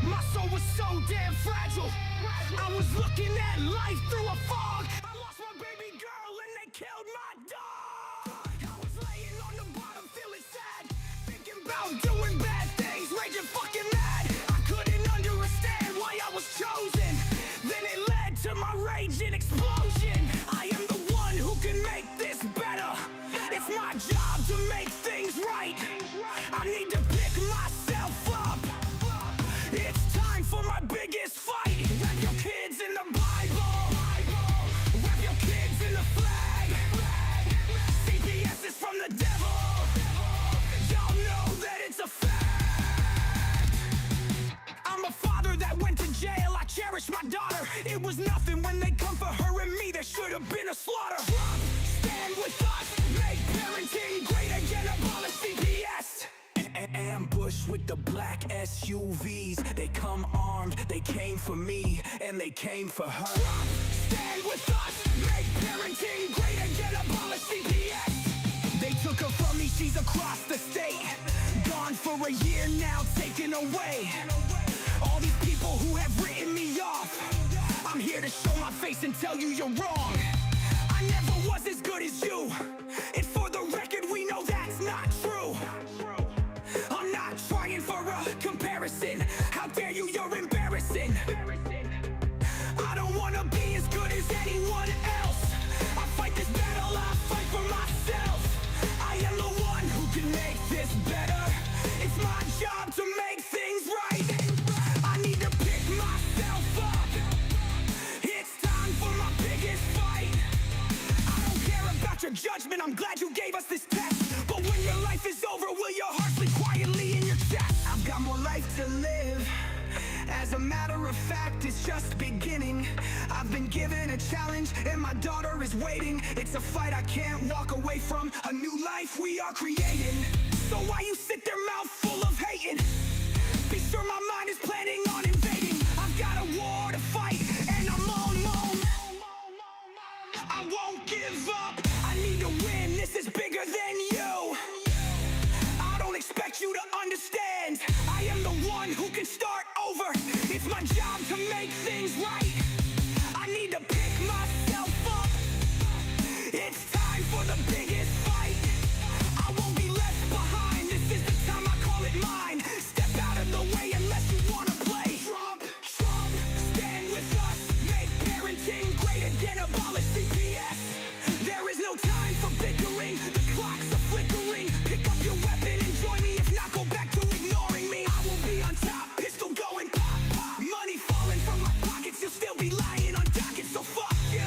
My soul was so damn fragile. I was looking at life through a fog. I lost my baby girl and they killed my dog. I was laying on the bottom feeling sad, thinking about doing bad things, raging fucking mad. I couldn't understand why I was chosen. Then it led to my raging explosion. I am the one who can make this better. It's my job to make things right. I need to pick myself up. It's time for my biggest fight. Wrap your kids in the Bible. Wrap your kids in the flag. CPS is from the devil. Y'all know that it's a fact. I'm a father that went to jail. I cherish my daughter. It was nothing when they come for her and me. There should have been a slaughter. Stand with us. Make parenting great again. Abolish CPS. Ambush with the black SUVs. They come armed. They came for me and they came for her. Stand with us. Make parenting great again. Abolish CPS. They took her from me. She's across the state. Gone for a year now. Taken away. All these people who have written me off. I'm here to show my face and tell you you're wrong. I never was as good as you. And for the record, we know that's not true. I'm not trying for a comparison. How dare you, you're embarrassing. I don't wanna be as good as anyone else. I fight this battle, I fight for myself. I am the one who can make this better. It's my job to make things right. I need to pick myself up. It's time for my biggest fight. I don't care about your judgment, I'm glad you gave us this test. But when your life is over, will your heart sleep quietly in your chest? I've got more life to live. As a matter of fact, it's just beginning. I've been given a challenge and my daughter is waiting. It's a fight I can't walk away from, a new life we are creating. So why you sit there mouth full of hating? Be sure my mind is planning on invading. I've got a war to fight and I'm on. I won't give up, I need to win, this is bigger than you. I don't expect you to understand. I am the one who can start over. It's my job to make things right. I need to pick myself up. It's time for the biggest fight. I won't be left behind. This is the time, I call it mine. Step out of the way unless you wanna play Trump. Stand with us. Make parenting great again. Abolish CPS. There is no time for bickering. The clocks are flickering. Pick up your weapon and join me. If not, go back to ignoring me. I will be on top. Pistol going pop, pop. Money falling from my pockets. You'll still be lying on dockets. So fuck you.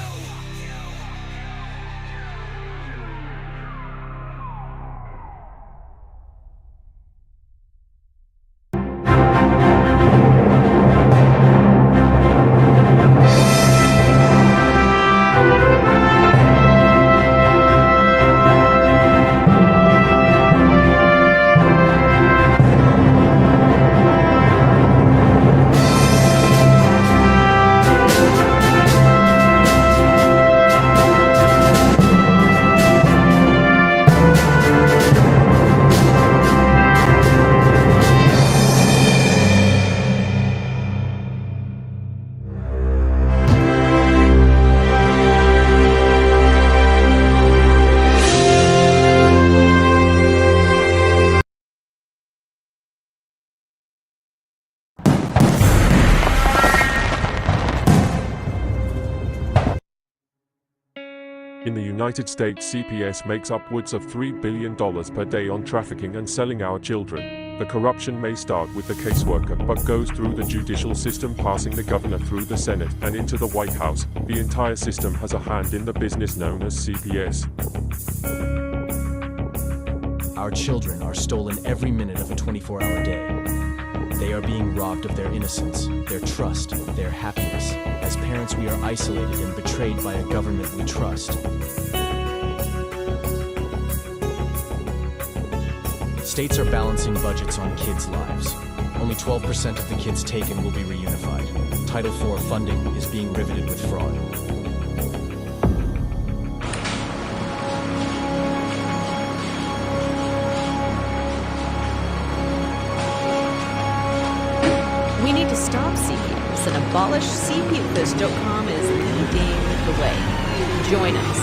In the United States, CPS makes upwards of $3 billion per day on trafficking and selling our children. The corruption may start with the caseworker, but goes through the judicial system, passing the governor through the Senate and into the White House. The entire system has a hand in the business known as CPS. Our children are stolen every minute of a 24-hour day. They are being robbed of their innocence, their trust, their happiness. As parents, we are isolated and betrayed by a government we trust. States are balancing budgets on kids' lives. Only 12% of the kids taken will be reunified. Title IV funding is being riveted with fraud. We need AbolishCPS.com is leading the way. Join us.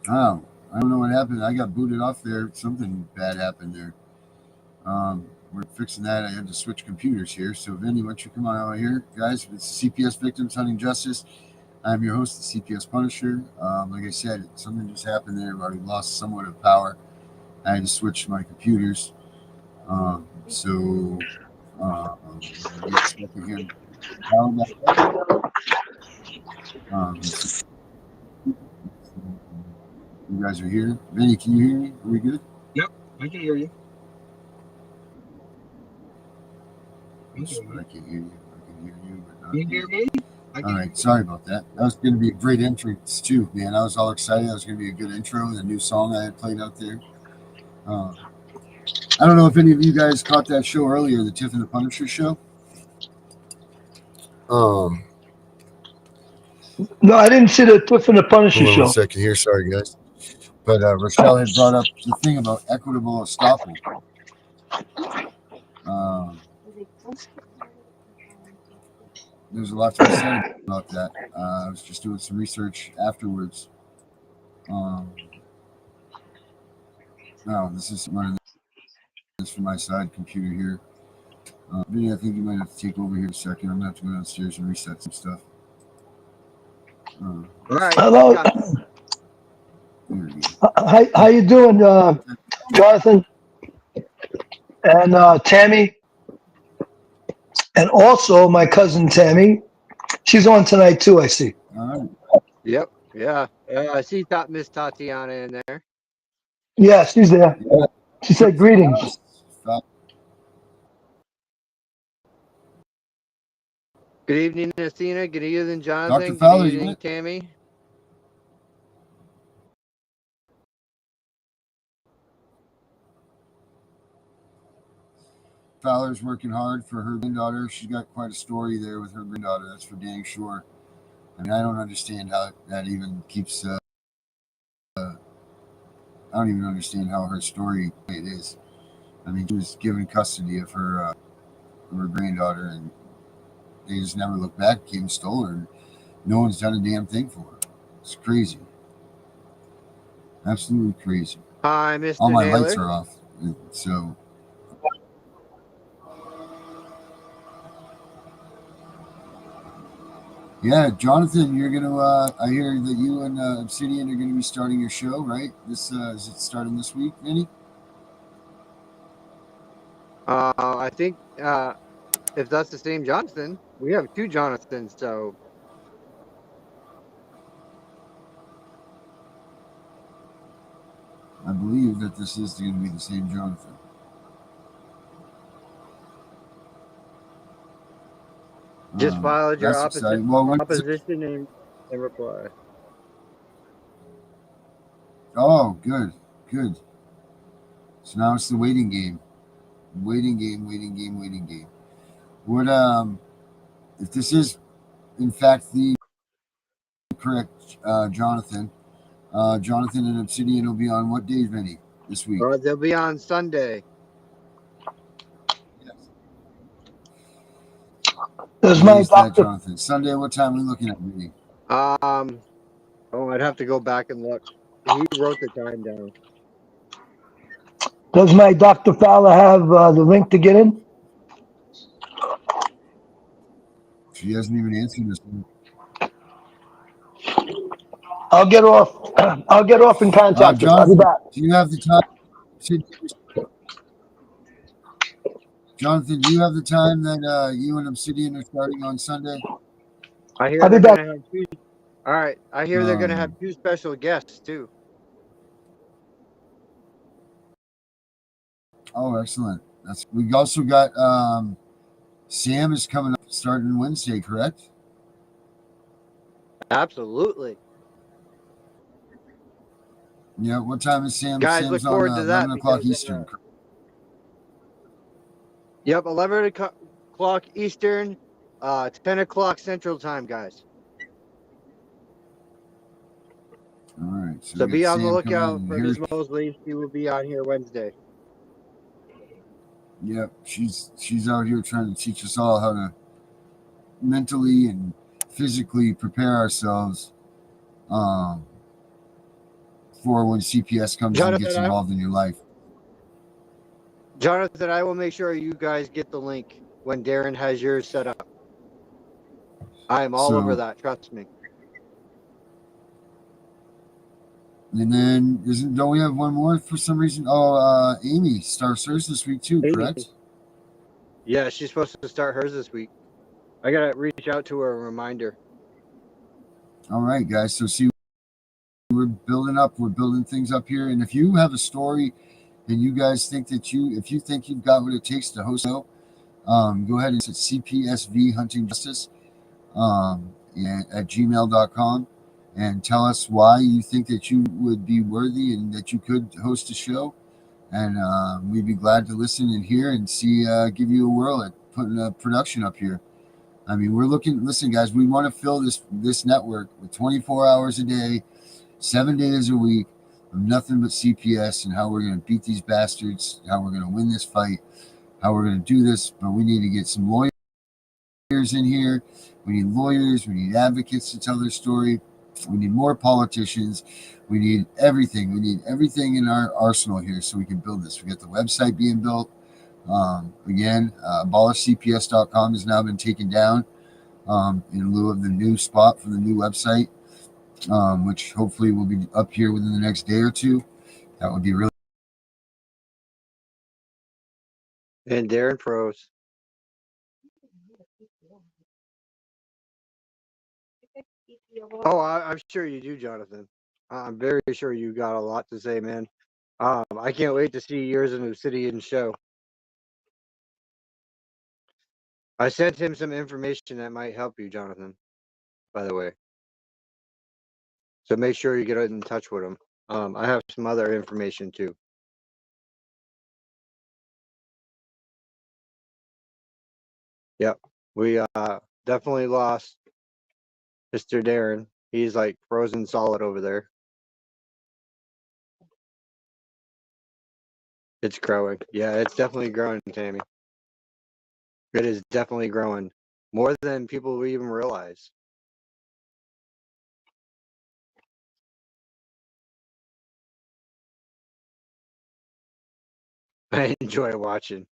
Oh, I don't know what happened. I got booted off there. Something bad happened there. We're fixing that. I had to switch computers here. So, Vinny, why don't you come on over here, guys? It's CPS Victims Hunting Justice. I'm your host, the CPS Punisher. Like I said, something just happened there where I lost somewhat of power. I had to switch my computers. So, we expect to hear power back up. So you guys are here. Vinny, can you hear me? Are we good? Yep, I can hear you. I can hear you. I can hear you, but not You hear me? All right, sorry about that. That was going to be a great entrance too, man. I was all excited. That was going to be a good intro. The new song I had played out there. I don't know if any of you guys caught that show earlier, the Tiff and the Punisher show. No, I didn't see the Tiff and the Punisher Hold on show. 1 second here. Sorry, guys. But Rochelle had brought up the thing about equitable estoppel. There's a lot to be said about that. I was just doing some research afterwards. This is running this from my side computer here. Vinny, I think you might have to take over here a second. I'm going to have to go downstairs and reset some stuff. All right. Hello. How you doing, Jonathan and Tammy, and also my cousin Tammy. She's on tonight too. I see. All right. Yep. Yeah. I see Miss Tatiana in there. Yeah, she's there. Yeah. She said greetings. Good evening, Athena. Good evening, Dr. Jonathan. Good Fowler, you evening, want it? Tammy. Fowler's working hard for her granddaughter. She's got quite a story there with her granddaughter. That's for dang sure. I mean, I don't understand how that even keeps. I don't even understand how her story it is. I mean, she was given custody of her granddaughter, and they just never looked back. Came and stole her, and no one's done a damn thing for her. It's crazy, absolutely crazy. Hi, All Mr. my lights Naylor. are off, so yeah, Jonathan, you're gonna. I hear that you and Obsidian are gonna be starting your show, right? This is it starting this week, Vinny? I think if that's the same Jonathan, we have two Jonathans. So I believe that this is going to be the same Jonathan. just filed your That's exciting. Well, when is it? opposition and reply. Oh, good, good. So now it's the waiting game, waiting game, waiting game, waiting game. What if this is in fact the correct Jonathan? Jonathan and Obsidian will be on what day, Vinny? This week. They'll be on Sunday. Yes. There's What my is that, doctor. Jonathan? Sunday. What time are we looking at, Vinny? I'd have to go back and look. He wrote the time down. Does my Dr. Fowler have the link to get in? She hasn't even answered this one. I'll get off. I'll get off and contact her. I'll be Jonathan, back. do you have the time? Jonathan, do you have the time that you and Obsidian are starting on Sunday? I hear I'll be they're back. gonna have two. All right, I hear they're gonna have two special guests too. Oh, excellent. That's we also got Sam is coming up starting Wednesday, correct? Absolutely, Yeah. What time is Sam? guys. Sam's Look on forward to 11 that o'clock because Eastern. yep, 11 o'clock Eastern, 10 o'clock Central Time, guys. All right. So So we got be on the Sam coming in, lookout and for Ms. here's Mosley. She will be on here Wednesday. yep. She's out here trying to teach us all how to mentally and physically prepare ourselves um, for when CPS comes and gets Jonathan, involved in your life. I will make sure you guys get the link when Darren has yours set up. I am all over So that. Trust me. and then don't we have one more for some reason? Oh, Amy starts hers this week too, Amy. correct? Yeah, she's supposed to start hers this week. I gotta reach out to her and remind her. All right, guys. So see, we're building up. We're building things up here. And if you have a story and you guys think that if you think you've got what it takes to host a show, go ahead and it's CPSV Hunting Justice at gmail.com and tell us why you think that you would be worthy and that you could host a show. And we'd be glad to listen and hear and see, give you a whirl at putting a production up here. I mean, we're looking. Listen, guys, we want to fill this network with 24 hours a day, 7 days a week, of nothing but CPS and how we're going to beat these bastards, how we're going to win this fight, how we're going to do this. But we need to get some lawyers in here. We need lawyers. We need advocates to tell their story. We need more politicians. We need everything. We need everything in our arsenal here so we can build this. We got the website being built. Again, abolishcps.com has now been taken down in lieu of the new spot for the new website, which hopefully will be up here within the next day or two. That would be really. And Darren froze. Oh, I'm sure you do, Jonathan. I'm very sure you got a lot to say, man. I can't wait to see yours in Obsidian show. I sent him some information that might help you, Jonathan, by the way. So make sure you get in touch with him. I have some other information too. Yep. We definitely lost Mr. Darren. He's like frozen solid over there. It's growing. Yeah, it's definitely growing, Tammy. It is definitely growing. More than people will even realize. I enjoy watching.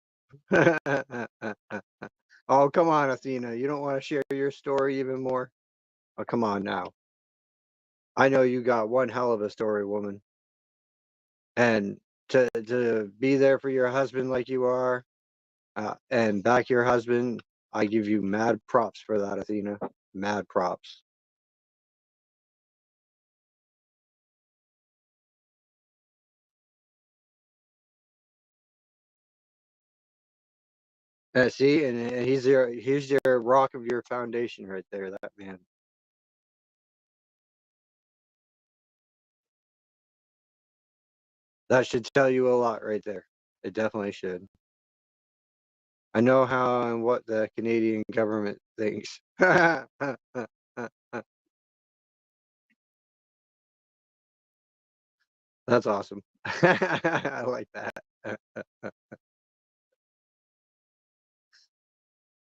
Oh, come on, Athena. You don't want to share your story even more? Oh, come on now. I know you got one hell of a story, woman. And to be there for your husband like you are, and back your husband, I give you mad props for that, Athena. Mad props. See, and he's your rock of your foundation right there, that man. That should tell you a lot right there. It definitely should. I know how and what the Canadian government thinks. That's awesome. I like that.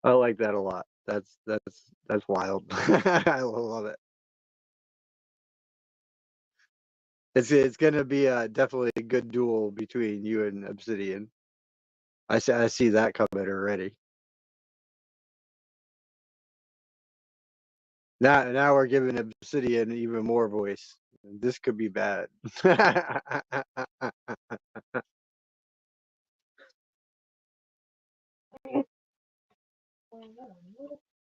I like that a lot. That's wild. I love it. It's gonna be definitely a good duel between you and Obsidian. I see that coming already. Now we're giving Obsidian even more voice. This could be bad.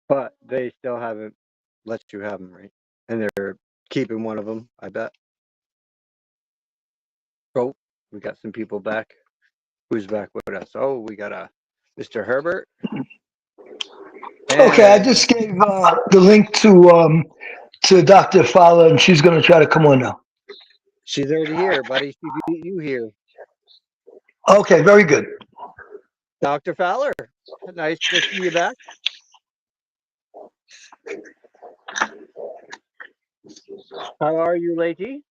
But they still haven't let you have them, right? And they're keeping one of them, I bet. Oh, we got some people back. Who's back with us? Oh, we got a Mr. Herbert. Okay, I And just gave the link to Dr. Fowler, and she's going to try to come on now. she's already here, buddy. She beat you here. Okay, very good. Dr. Fowler, nice to see you back. How are you, lady?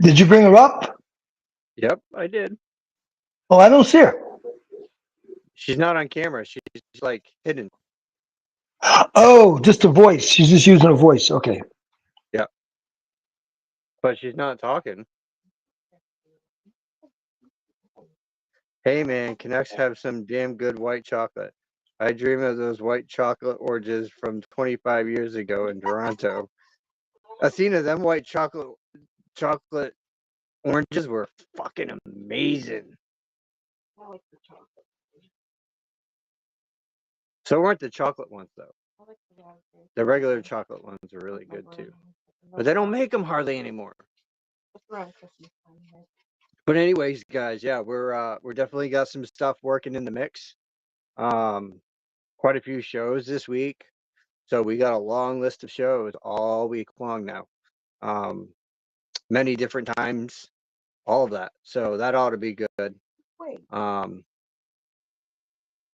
Did you bring her up? Yep, I did. Oh, I don't see her. She's not on camera. She's like hidden. Oh, just a voice. She's just using a voice. Okay. Yep. But she's not talking. Hey, man, Canucks have some damn good white chocolate. I dream of those white chocolate oranges from 25 years ago in Toronto. Athena, them white chocolate oranges were fucking amazing. So weren't the chocolate ones, though. The regular chocolate ones are really good, too. But they don't make them hardly anymore. But anyways, guys, yeah, we're definitely got some stuff working in the mix. Quite a few shows this week. So we got a long list of shows all week long now. Many different times, all of that. So that ought to be good.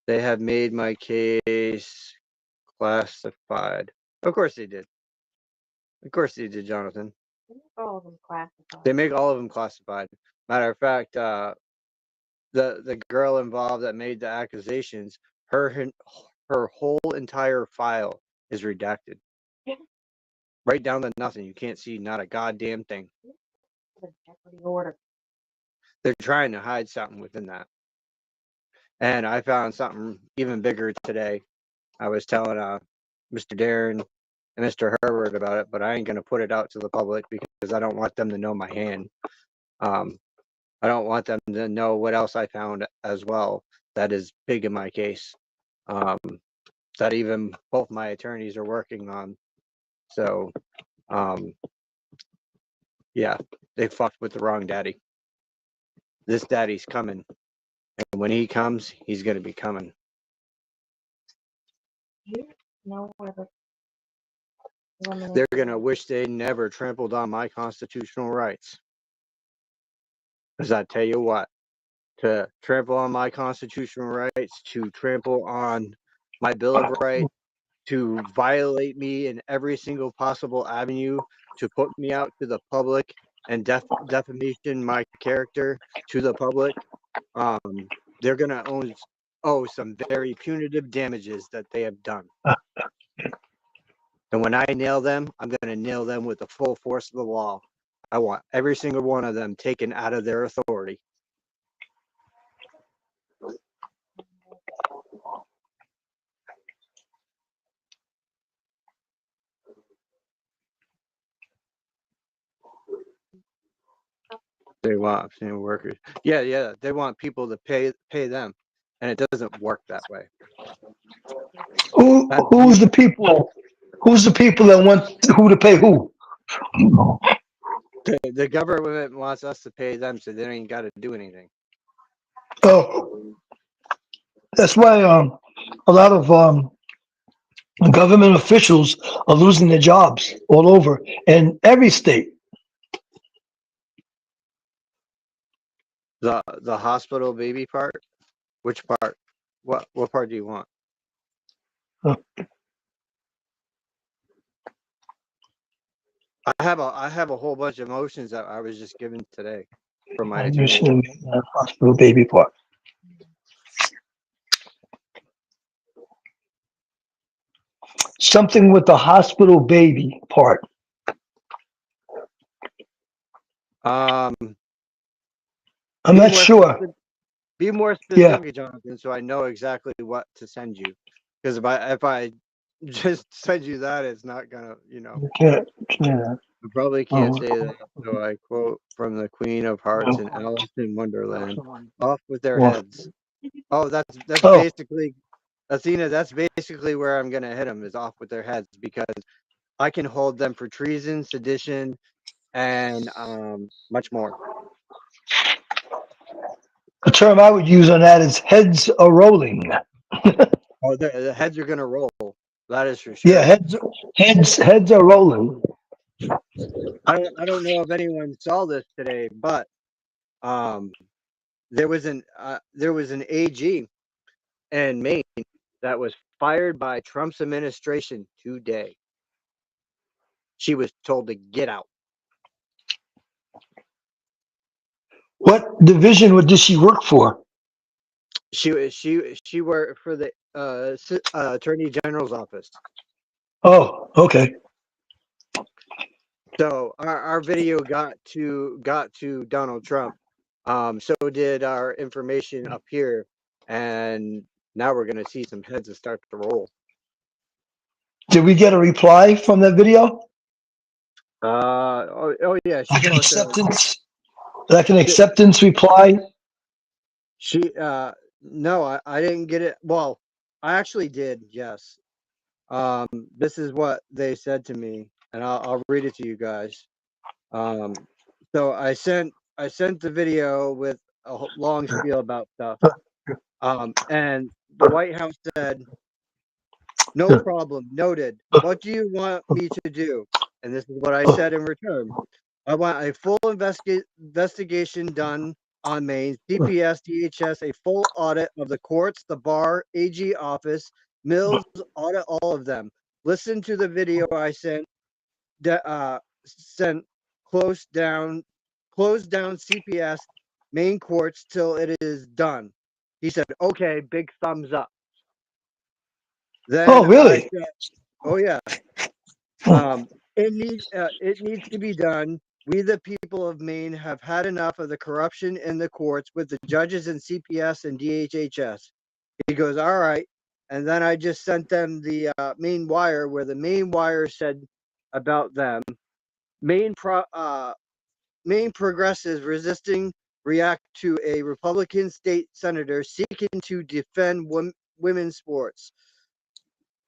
They have made my case classified. Of course they did. Of course they did, Jonathan. They make all of them classified. Matter of fact, the girl involved that made the accusations, her whole entire file is redacted. Right down to nothing. You can't see not a goddamn thing. They're trying to hide something within that. And I found something even bigger today. I was telling Mr. Darren and Mr. Herbert about it, but I ain't going to put it out to the public because I don't want them to know my hand. I don't want them to know what else I found as well that is big in my case. that even both my attorneys are working on. So, yeah, they fucked with the wrong daddy. This daddy's coming. And when he comes, he's going to be coming. They're going to wish they never trampled on my constitutional rights. Because I tell you what, to trample on my constitutional rights, to trample on my Bill of Rights, to violate me in every single possible avenue, to put me out to the public and defamation my character to the public, they're going to owe some very punitive damages that they have done. And when I nail them, I'm going to nail them with the full force of the law. I want every single one of them taken out of their authority. They want workers. Yeah. They want people to pay them, and it doesn't work that way. Who's the people? Who's the people that want who to pay who? The government wants us to pay them, so they ain't got to do anything. Oh, that's why a lot of government officials are losing their jobs all over in every state. The hospital baby part? Which part? What part do you want? Huh. I have a whole bunch of motions that I was just given today from my You're attorney. saying the hospital baby part. Something with the hospital baby part. Um, I'm not sure. Be more Yeah. specific, Jonathan, so I know exactly what to send you. Because if I just send you that, it's not gonna, You can't. Yeah. I probably can't Oh. say that. So I quote from the Queen of Hearts and Alice in Wonderland: "Off with their Well, heads." Oh, that's oh. basically, Athena. That's basically where I'm gonna hit them, is off with their heads, because I can hold them for treason, sedition, and much more. The term I would use on that is heads are rolling. Oh, the heads are gonna roll. That is for sure. Yeah, heads are rolling. I don't know if anyone saw this today, but there was an AG in Maine that was fired by Trump's administration today. She was told to get out. What division did she work for? She worked for the Attorney General's office. Oh, okay. So our video got to Donald Trump. So did our information up here, and now we're gonna see some heads that start to roll. Did we get a reply from that video? Oh yeah, she Like an posted. acceptance? Like an acceptance reply? She no, I didn't get it. Well, I actually did, yes. This is what they said to me, and I'll read it to you guys. So I sent the video with a long spiel about stuff. And the White House said, "No problem, noted. What do you want me to do?" And this is what I said in return. I want a full investigation done on Maine, CPS, DHS, a full audit of the courts, the bar, AG office, Mills, audit all of them. Listen to the video I sent. Close down CPS, Maine courts till it is done. He said, "Okay, big thumbs up." Then Oh, really? I said, "Oh yeah, it needs to be done. We, the people of Maine, have had enough of the corruption in the courts with the judges in CPS and DHHS." He goes, "All right." And then I just sent them the Maine Wire, where the Maine Wire said about them: Maine progressives resisting react to a Republican state senator seeking to defend women's sports.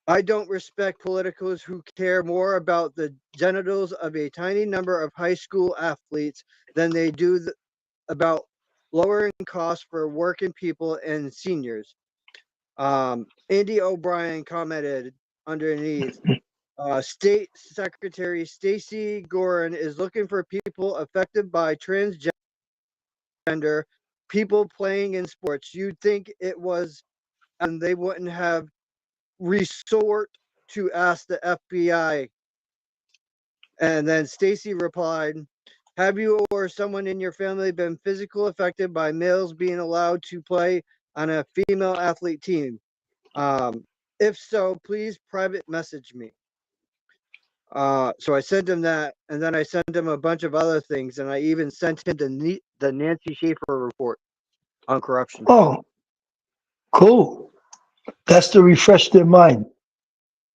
I don't respect politicos who care more about the genitals of a tiny number of high school athletes than they do about lowering costs for working people and seniors. Andy O'Brien commented underneath, State Secretary Stacey Gorin is looking for people affected by transgender people playing in sports. You'd think it was, and they wouldn't have resort to ask the FBI. And then Stacy replied, have you or someone in your family been physically affected by males being allowed to play on a female athlete team? If so, please private message me. So I sent him that, and then I sent him a bunch of other things, and I even sent him the Nancy Schaefer report on corruption. Oh, cool. That's to refresh their mind.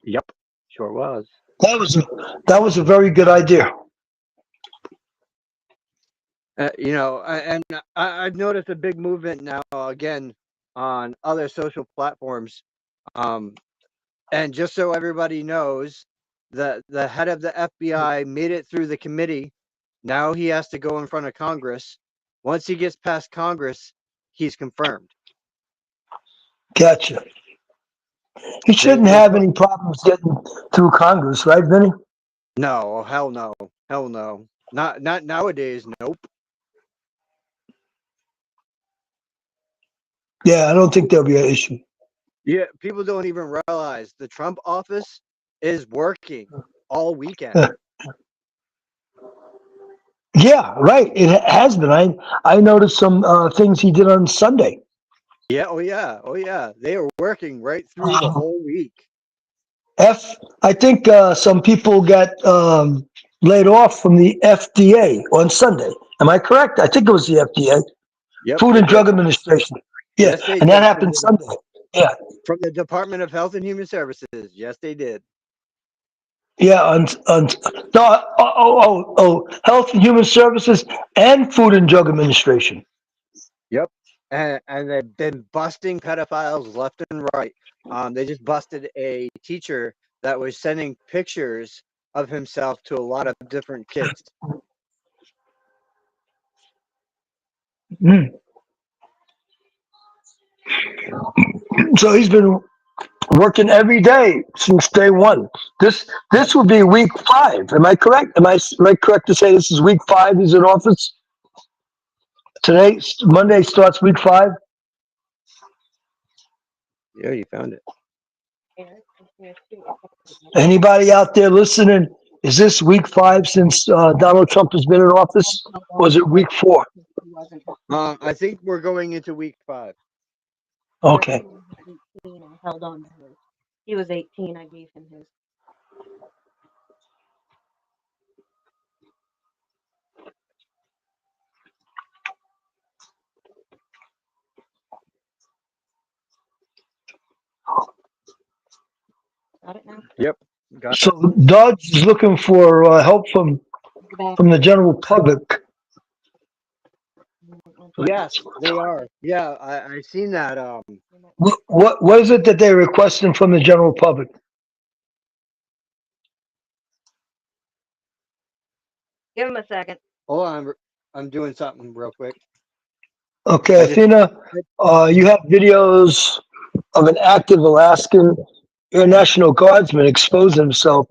Yep, sure was. That was a very good idea. And I've noticed a big movement now again on other social platforms. And just so everybody knows, the head of the FBI made it through the committee. Now he has to go in front of Congress. Once he gets past Congress, he's confirmed. Gotcha. He shouldn't have any problems getting through Congress, right, Vinny? No, hell no. Hell no. Not nowadays, nope. Yeah, I don't think there'll be an issue. Yeah, people don't even realize the Trump office is working all weekend. Yeah, right. It has been. I noticed some things he did on Sunday. Yeah, oh yeah. They are working right through the whole week. I think some people got laid off from the FDA on Sunday. Am I correct? I think it was the FDA, Yep, Food and Drug Administration. Yeah, yes, they and that did. happened Sunday. Yeah, From the Department of Health and Human Services. Yes, they did. yeah. Health and Human Services and Food and Drug Administration. Yep. And they've been busting pedophiles left and right. They just busted a teacher that was sending pictures of himself to a lot of different kids. Mm. So he's been working every day since day one. This will be week 5. Am I correct? Am I correct to say this is week 5? He's in office today. Monday starts week 5. Yeah, you found it. Anybody out there listening? Is this week 5 since Donald Trump has been in office? Or is it week 4? I think we're going into week 5. Okay. I held on to his. He was 18. I gave him his. Got it now? Yep. Got So Dodge is looking for help from the general public. Yes, they are. Yeah, I seen that. What is it that they're requesting from the general public? Give him a second. Hold on, I'm doing something real quick. Okay, Athena, you have videos of an active Alaskan Air National Guardsman expose himself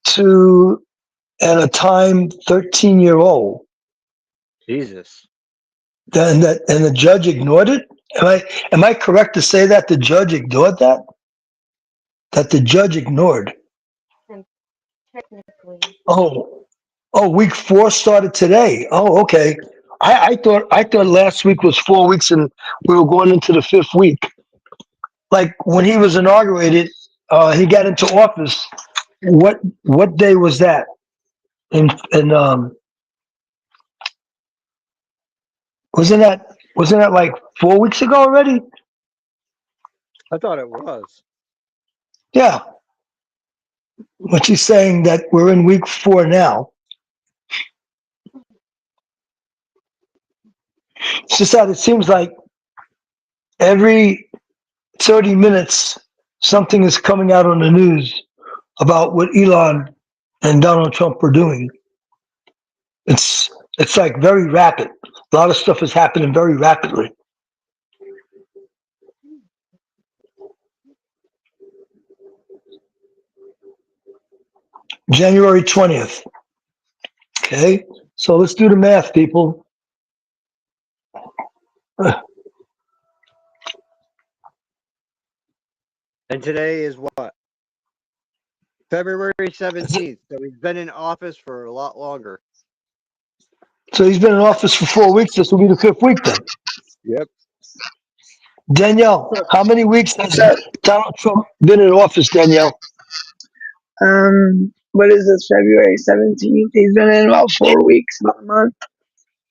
to at a time 13-year-old. Jesus. And the judge ignored it? Am I correct to say that the judge ignored that? That the judge ignored. And technically. Week 4 started today. Oh, okay. I thought last week was 4 weeks and we were going into the 5th week. Like when he was inaugurated, he got into office. What day was that? And wasn't that like 4 weeks ago already? I thought it was. Yeah. But she's saying that we're in week 4 now. It's just that it seems like every 30 minutes something is coming out on the news about what Elon and Donald Trump are doing. It's like very rapid. A lot of stuff is happening very rapidly. January 20th. Okay, so let's do the math, people. And today is what? February 17th. So he's been in office for a lot longer. So he's been in office for 4 weeks. This will be the 5th week then. Yep. Danielle, how many weeks has Donald Trump been in office, Danielle? What is this? February 17th. He's been in about 4 weeks, about a month.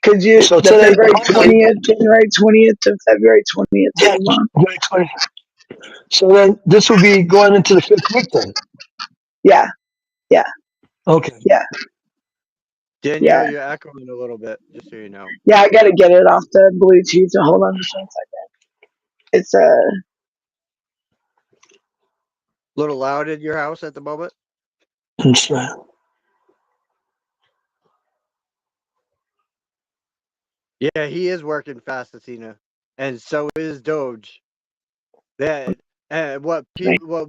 Could you So the today, February 20th, January 20th to February 20th yeah, is a month? January 20th. So then this will be going into the 5th week then. Yeah, yeah, Okay. yeah, Danielle, yeah. you're echoing a little bit, just so you know. Yeah, I gotta get it off the Bluetooth. So hold on just 1 second. It's A little loud at your house at the moment? That's right. Yeah, he is working fast, Athena. And so is Doge. That and what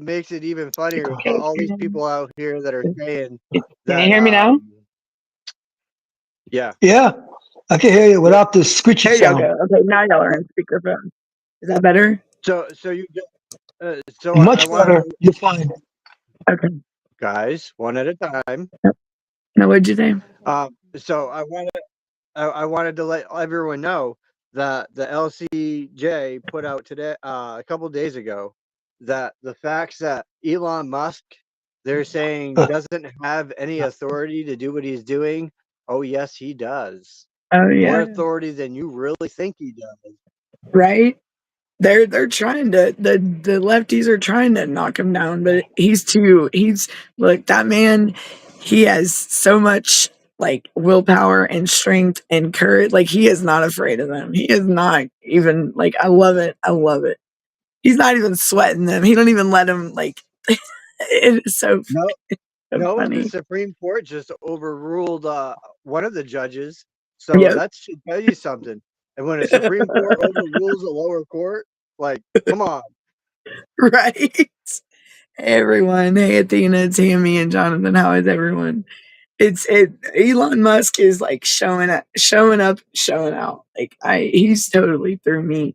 makes it even funnier is all these people out here that are saying that Can you hear me now? Yeah. Yeah, I can hear you without the screechy There you sound. go. Okay, now y'all are on speakerphone. Is that better? So you so I Much wanted better. to, You're fine. Okay. guys, one at a time. Now what'd you say? So I wanted to let everyone know that the LCJ put out today, a couple days ago, that the facts that Elon Musk, they're saying, doesn't have any authority to do what he's doing. Oh yes, he does. Oh More yeah, authority than you really think he does. right. They're trying to the lefties are trying to knock him down, but he's look, that man, he has so much like willpower and strength and courage. Like he is not afraid of them. He is not even like I love it. I love it. He's not even sweating them. He don't even let them like it is so, No, so no, the funny. Supreme Court just overruled one of the judges. So Yep. that should tell you something. And when a Supreme Court overrules a lower court, like, come on. Right. Hey everyone. Hey Athena, Tammy, and Jonathan. How is everyone? Elon Musk is like showing up, showing out. Like he's totally through me.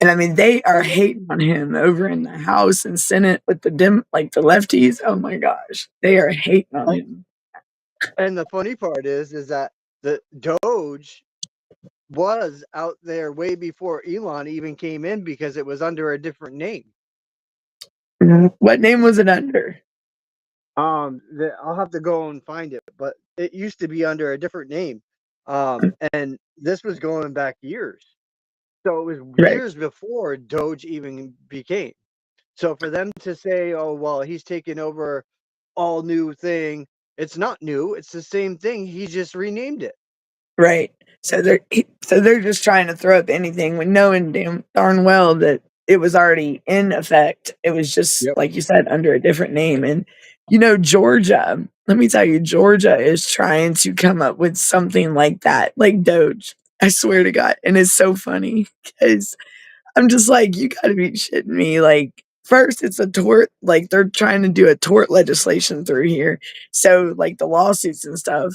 And I mean they are hating on him over in the House and Senate with the the lefties. Oh my gosh. They are hating on him. And the funny part is that the Doge was out there way before Elon even came in because it was under a different name. What name was it under? I'll have to go and find it, but it used to be under a different name. And this was going back years. So it was Right. years before Doge even became. So for them to say, oh, well, he's taking over all new thing, it's not new. It's the same thing. He just renamed it. Right. So they're just trying to throw up anything when knowing damn darn well that it was already in effect. It was just Yep. like you said under a different name. And Georgia, let me tell you, Georgia is trying to come up with something like that, like Doge. I swear to God. And it's so funny because I'm just like, you gotta be shitting me. Like, first, it's a tort, like, they're trying to do a tort legislation through here. So, like, the lawsuits and stuff.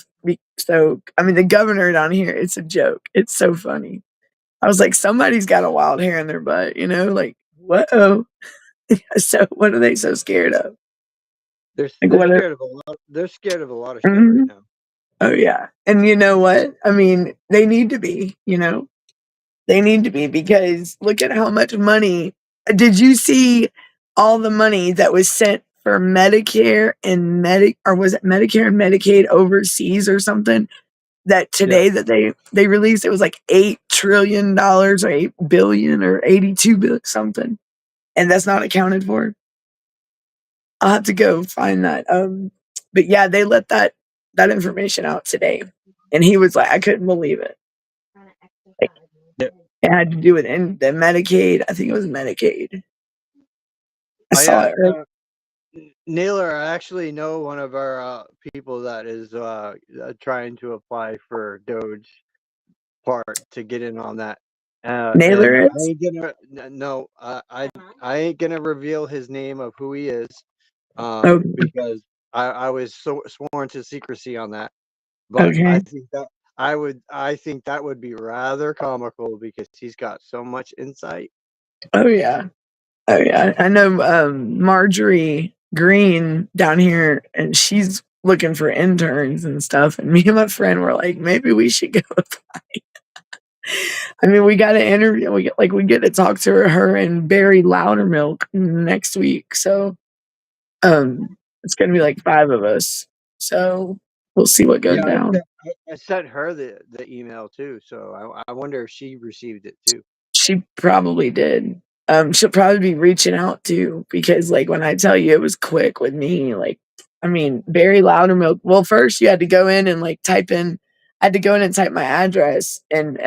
So, I mean, the governor down here, it's a joke. It's so funny. I was like, somebody's got a wild hair in their butt, Like, whoa. So, what are they so scared of? They're Like, they're what are, scared of a lot. They're scared of a lot of shit right Mhm. now. Oh, yeah. And you know what? I mean, they need to be, They need to be because look at how much money. Did you see all the money that was sent for Medicare and or was it Medicare and Medicaid overseas or something? That Yeah. today that they released, it was like $8 trillion or 8 billion or 82 billion something, and that's not accounted for. I'll have to go find that. But yeah, they let that information out today, and he was like, I couldn't believe it. Yeah. It had to do with the Medicaid. I think it was Medicaid. I saw yeah, it. Early. Naylor, I actually know one of our people that is trying to apply for Doge part to get in on that. And Naylor I is. ain't gonna no, I ain't gonna reveal his name of who he is, Okay. because I was sworn to secrecy on that. But Okay. I think that would be rather comical because he's got so much insight. Oh yeah. Oh yeah. I know Marjorie Green down here, and she's looking for interns and stuff. And me and my friend were like, maybe we should go. I mean, we got to interview. We get to talk to her and Barry Loudermilk next week. So it's gonna be like 5 of us. So we'll see what goes Yeah, down. I sent her the email too, so I wonder if she received it too. She probably did. She'll probably be reaching out too, because like when I tell you it was quick with me, like I mean Barry Loudermilk. Well, first you had to go in and like type in. I had to go in and type my address, and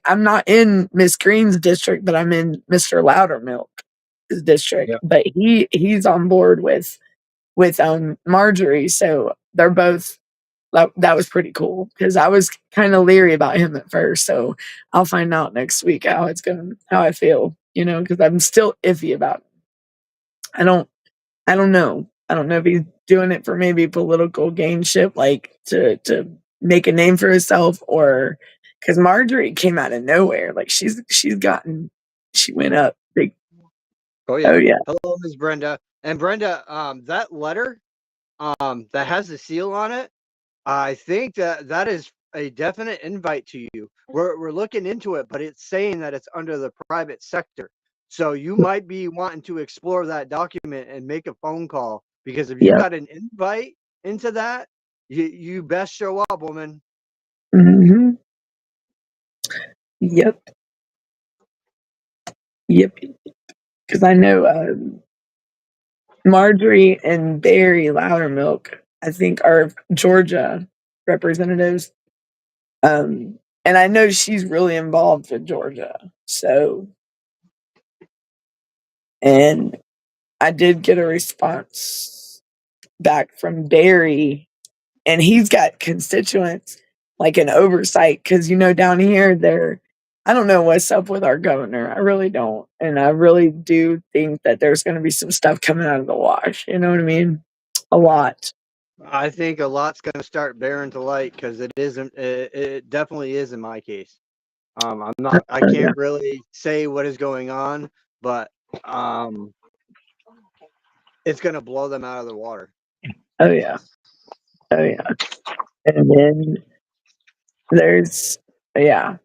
I'm not in Miss Green's district, but I'm in Mr. Loudermilk's district. Yeah. But he's on board with Marjorie, so they're both. That was pretty cool because I was kind of leery about him at first. So I'll find out next week how I feel, because I'm still iffy about him. I don't, I don't know. I don't know if he's doing it for maybe political gainship, like to make a name for himself, or because Marjorie came out of nowhere. Like she went up big. Oh Oh yeah. yeah, Hello, Miss Brenda. And Brenda, that letter, that has the seal on it. I think that is a definite invite to you. We're looking into it, but it's saying that it's under the private sector. So you might be wanting to explore that document and make a phone call, because if you yep, got an invite into that, you best show up, woman. hmm yep, yep. Because I know. Marjorie and Barry Loudermilk, I think, are Georgia representatives. And I know she's really involved with Georgia. So, and I did get a response back from Barry, and he's got constituents like an oversight because, down here, I don't know what's up with our governor. I really don't. And I really do think that there's going to be some stuff coming out of the wash. You know what I mean? A lot. I think a lot's going to start bearing to light, because it isn't. It definitely is in my case. I'm not. I Oh, yeah. can't really say what is going on, but it's going to blow them out of the water. Oh, yeah. Oh, yeah. And then there's, yeah,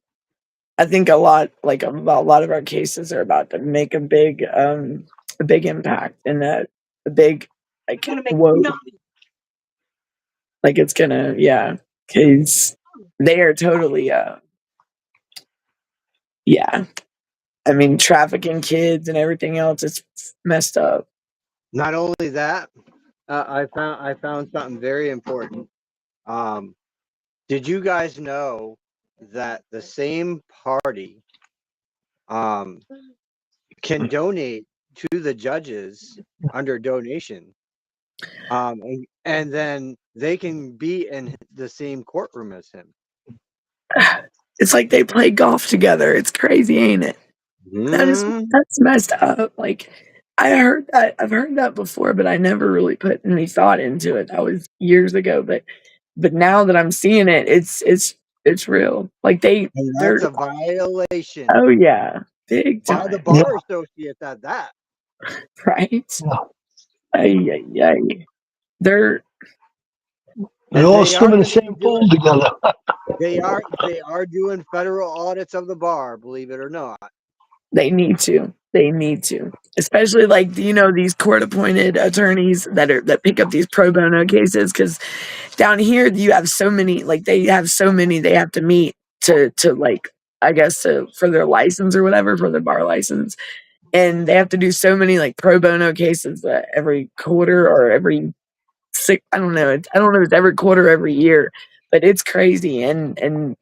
I think a lot of our cases are about to make a big impact, and a big, like, whoa, like it's gonna, yeah, because they are totally, yeah. I mean, trafficking kids and everything else, it's messed up. Not only that, I found something very important. Um, did you guys know that the same party can donate to the judges under donation, and then they can be in the same courtroom as him? It's like they play golf together. It's crazy, ain't it? Mm. That's messed up. Like I've heard that before, but I never really put any thought into it. That was years ago, but now that I'm seeing it, it's real. Like And they're that's a violation oh yeah, big by the time, Yeah, bar associates at that. right? yeah. Ay, ay, ay. They're They And all they swim are in the going to be same pool doing together. they are doing federal audits of the bar, believe it or not. they need to, especially like these court appointed attorneys that pick up these pro bono cases because down here you have so many like they have so many they have to meet to like I guess for their license or whatever for their bar license, and they have to do so many like pro bono cases every quarter or every six. I don't know. I don't know if it's every quarter, every year, but it's crazy. And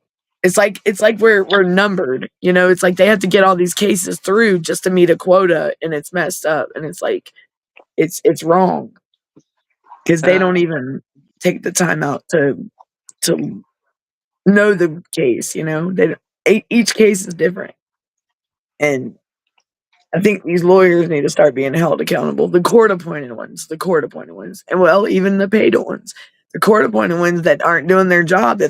It's like we're numbered, you know. It's like they have to get all these cases through just to meet a quota, and it's messed up. And it's like it's wrong because they don't even take the time out to know the case. You know, each case is different, and I think these lawyers need to start being held accountable. The court appointed ones, and well, even the paid ones, the court appointed ones that aren't doing their job.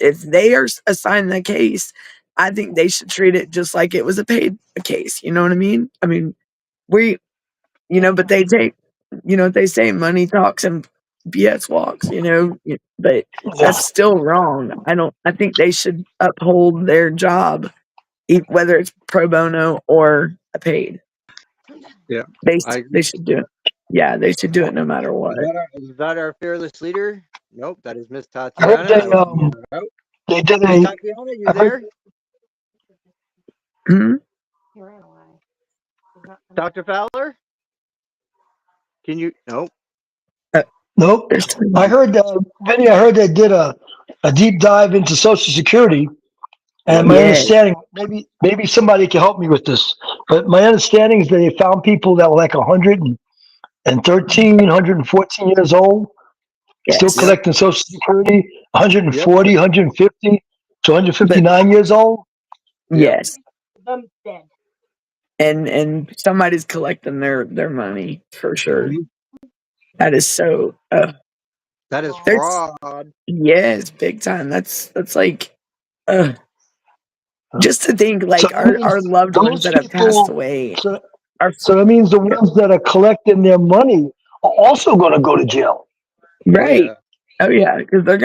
If they are assigned the case, I think they should treat it just like it was a paid case. You know what I mean? I mean, but they take, they say money talks and BS walks. But Yeah. that's still wrong. I think they should uphold their job, whether it's pro bono or a paid. Yeah, They should do it. Yeah, they should do it no matter what. Is that our fearless leader? Nope, that is Miss I heard Tatiana. they did Miss a. Tatiana, you I heard- there? Hmm? Dr. Fowler? Can you? Nope. Nope. I heard, Vinny, I heard they did a deep dive into Social Security. And my Yes. understanding, maybe somebody can help me with this, but my understanding is that they found people that were like 113, 114 years old, still Yes. collecting Social Security, 140, 150 to 159 years old. Yes. I'm dead. And somebody's collecting their money for sure. That is so. That is There's fraud. yes, big time. That's like, just to think, So like that means our loved ones those that have passed people, away so, are so that means the ones that are collecting their money are also going to go to jail. right. Oh yeah, because they're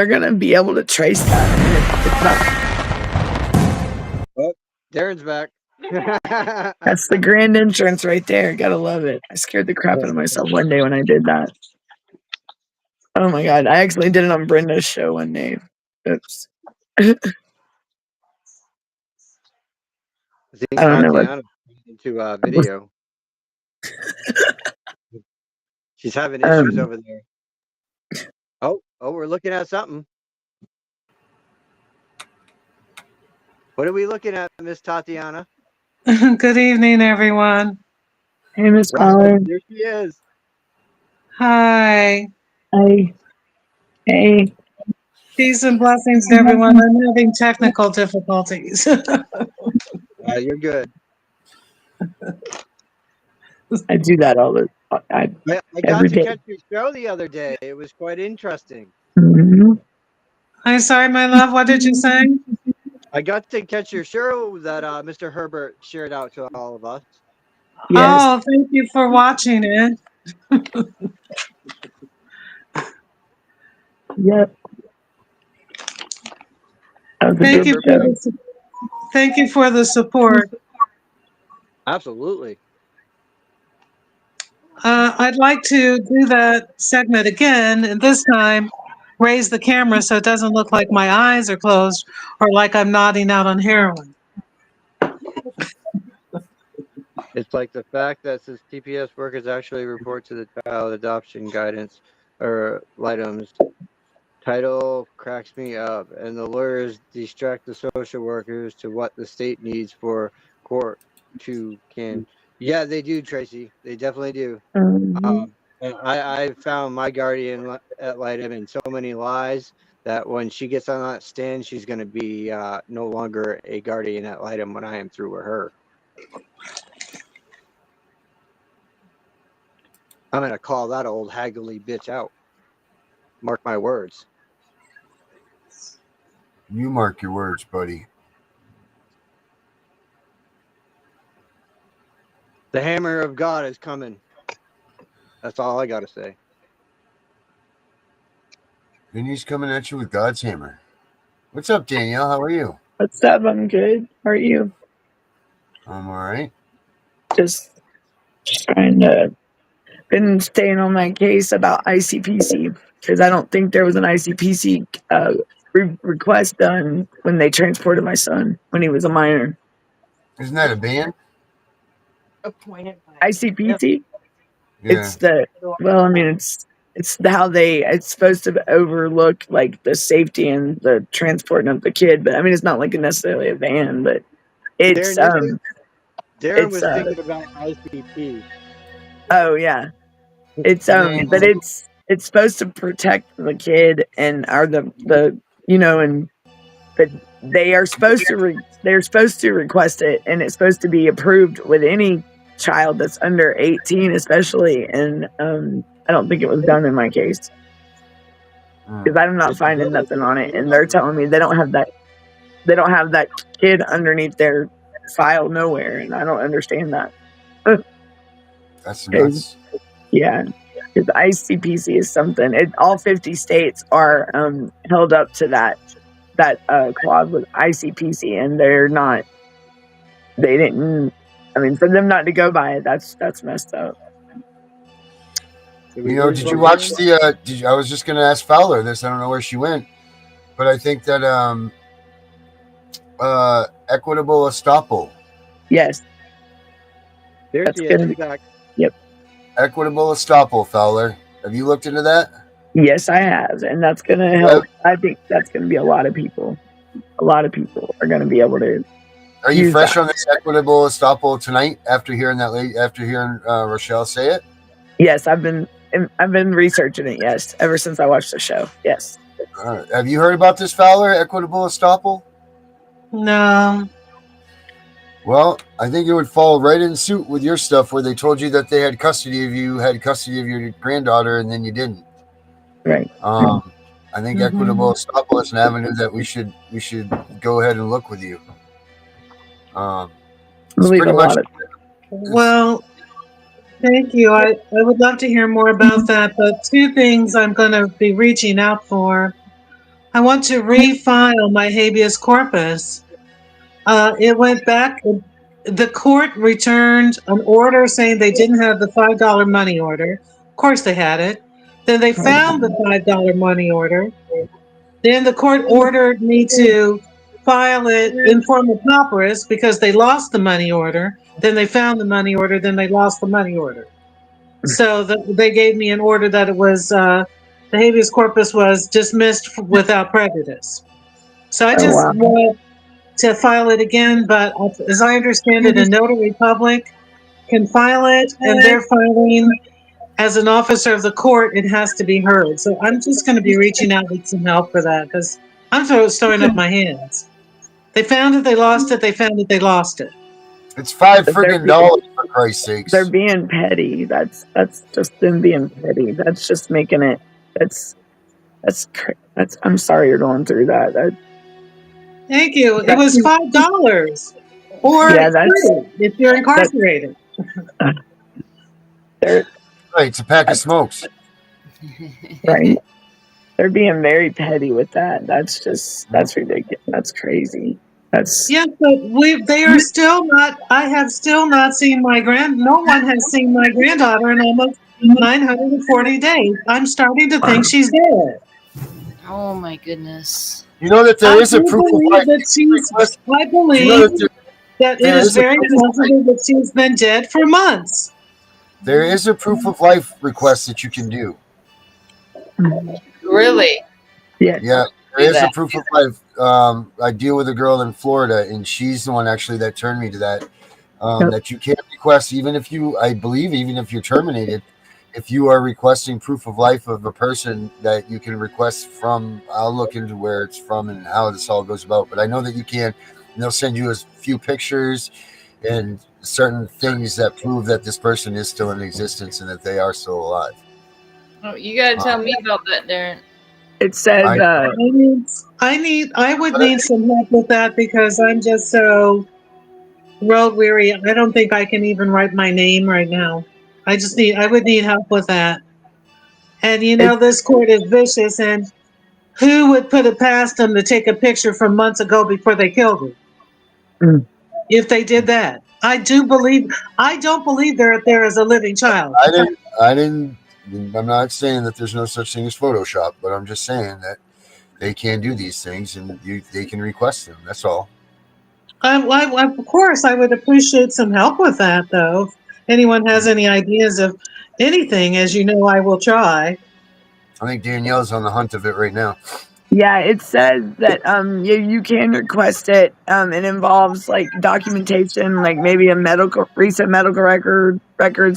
gonna be able to trace that. And it's not. Oh, Darren's back. That's the grand entrance right there. Gotta love it. I scared the crap out of myself one day when I did that. Oh my god, I actually did it on Brenda's show one day. Oops. I think I don't know what. Tatiana into video. She's having Um, issues over there. Oh, we're looking at something. What are we looking at, Miss Tatiana? Good evening, everyone. Hey, Miss Wow, Collins. there she is. Hi. Hi. Hey. Peace and blessings to everyone. I'm having technical difficulties. You're good. I do that all the I got every to day. catch your show the other day. It was quite interesting. Mhm. I'm sorry, my love. What did you say? I got to catch your show that Mr. Herbert shared out to all of us. Yes. Oh, thank you for watching it. Yep. That was a Thank good you show. thank you for the support. Absolutely. I'd like to do that segment again, and this time raise the camera so it doesn't look like my eyes are closed or like I'm nodding out on heroin. It's like the fact that since TPS workers actually report to the child adoption guidance or items, title cracks me up, and the lawyers distract the social workers to what the state needs for court to can. Yeah, they do, Tracy. They definitely do. Mhm. And I found my guardian at Lightem in so many lies that when she gets on that stand, she's going to be no longer a guardian at Lightem when I am through with her. I'm going to call that old haggly bitch out. Mark my words. You mark your words, buddy. The hammer of God is coming. That's all I got to say. And he's coming at you with God's hammer. What's up, Danielle? How are you? What's up? I'm good. How are you? I'm all right. Just trying to been staying on my case about ICPC because I don't think there was an ICPC request done when they transported my son when he was a minor. Isn't that a band? Appointed by. ICPC? Yeah. It's the well, I mean, it's It's how it's supposed to overlook like the safety and the transporting of the kid, but I mean it's not like necessarily a van, but it's Darren it's was thinking about ICP. oh yeah. It's They- but it's supposed to protect the kid and are the and but they're supposed to request it, and it's supposed to be approved with any child that's under 18 especially, and I don't think it was done in my case because I'm not It's finding another nothing on it, and they're telling me they don't have that kid underneath their file nowhere, and I don't understand that. That's 'Cause, nuts. yeah, because ICPC is something. All 50 states are held up to that clause with ICPC, and they're not. They didn't. I mean, for them not to go by it, that's messed up. Did we You know, lose did you watch Darren? I was just gonna ask Fowler this. I don't know where she went, but I think that equitable estoppel. Yes, There that's she is. gonna She's be. back. Yep. Equitable estoppel, Fowler. Have you looked into that? Yes, I have, and that's gonna help. I think that's gonna be a lot of people. A lot of people are gonna be able to Are you use fresh that. on this equitable estoppel tonight after hearing Rochelle say it? Yes, I've been researching it. Yes, ever since I watched the show. Yes. Have you heard about this, Fowler? Equitable estoppel? No. Well, I think it would fall right in suit with your stuff where they told you that they had custody of your granddaughter, and then you didn't. Right. I think equitable estoppel is an avenue that we should go ahead and look with you. I It's believe pretty a much. lot of. Well, thank you. I would love to hear more about that, but two things I'm going to be reaching out for. I want to refile my habeas corpus. It went back. The court returned an order saying they didn't have the $5 money order. Of course, they had it. Then they found the $5 money order. Then the court ordered me to file it in form of papyrus because they lost the money order. Then they found the money order. Then they lost the money order. So they gave me an order that it was the habeas corpus was dismissed without prejudice. So I Oh just wow. want to file it again, but as I understand it, a notary public can file it, and they're filing as an officer of the court, it has to be heard. So I'm just going to be reaching out with some help for that because I'm throwing up my hands. They found it, they lost it. They found it, they lost it. It's $5 But friggin' for Christ's sakes. they're being petty. That's just them being petty. That's just making it. That's. I'm sorry you're going through that. Thank you. It was $5 or Yeah, that's $3 if you're incarcerated. they're Right, it's a pack of smokes. right. They're being very petty with that. That's ridiculous. That's crazy. That's Yes, but they are still not. I have still not seen no one has seen my granddaughter in almost 940 days. I'm starting to think she's dead. Oh my goodness. You know that there is a proof of life. I believe that it is very possible that she's been dead for months. There is a proof of life request that you can do. Really? Yeah. Yeah, there is a proof of life. I deal with a girl in Florida, and she's the one actually that turned me to that. That you can request, even if you're terminated, if you are requesting proof of life of a person that you can request from. I'll look into where it's from and how this all goes about, but I know that you can. And they'll send you a few pictures and certain things that prove that this person is still in existence and that they are still alive. Oh, you gotta tell me about that, Darren. It said I would need some help with that because I'm just so road weary. I don't think I can even write my name right now. I would need help with that. And this court is vicious, and who would put it past them to take a picture from months ago before they killed her? If they did that, I don't believe there is a living child. I'm not saying that there's no such thing as Photoshop, but I'm just saying that they can do these things and they can request them. That's all. Of course, I would appreciate some help with that, though. If anyone has any ideas of anything, as you know, I will try. I think Danielle's on the hunt of it right now. Yeah, it says that you can request it. It involves like documentation, like maybe a recent medical record,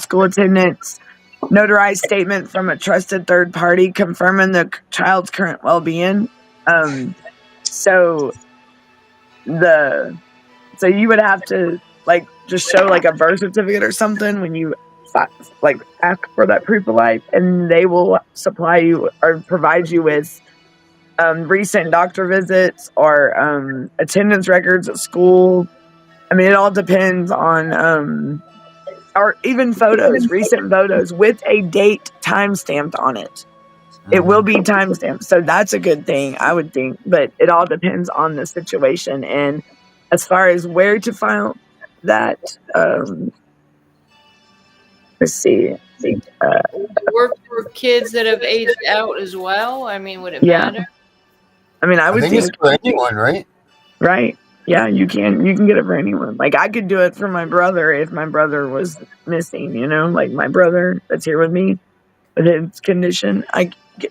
school attendance, notarized statement from a trusted third party confirming the child's current well-being. So the so you would have to like just show like a birth certificate or something when you like ask for that proof of life, and they will supply you or provide you with recent doctor visits or attendance records at school. I mean, it all depends on or even photos, recent photos with a date time stamped on it. It will be time stamped, so that's a good thing, I would think. But it all depends on the situation, and as far as where to file that, let's see. Work for kids that have aged out as well. I mean, would it Yeah, matter? I mean, I I would think it's think for anyone, right? right. Yeah, you can get it for anyone. Like I could do it for my brother if my brother was missing. Like my brother that's here with me with his condition.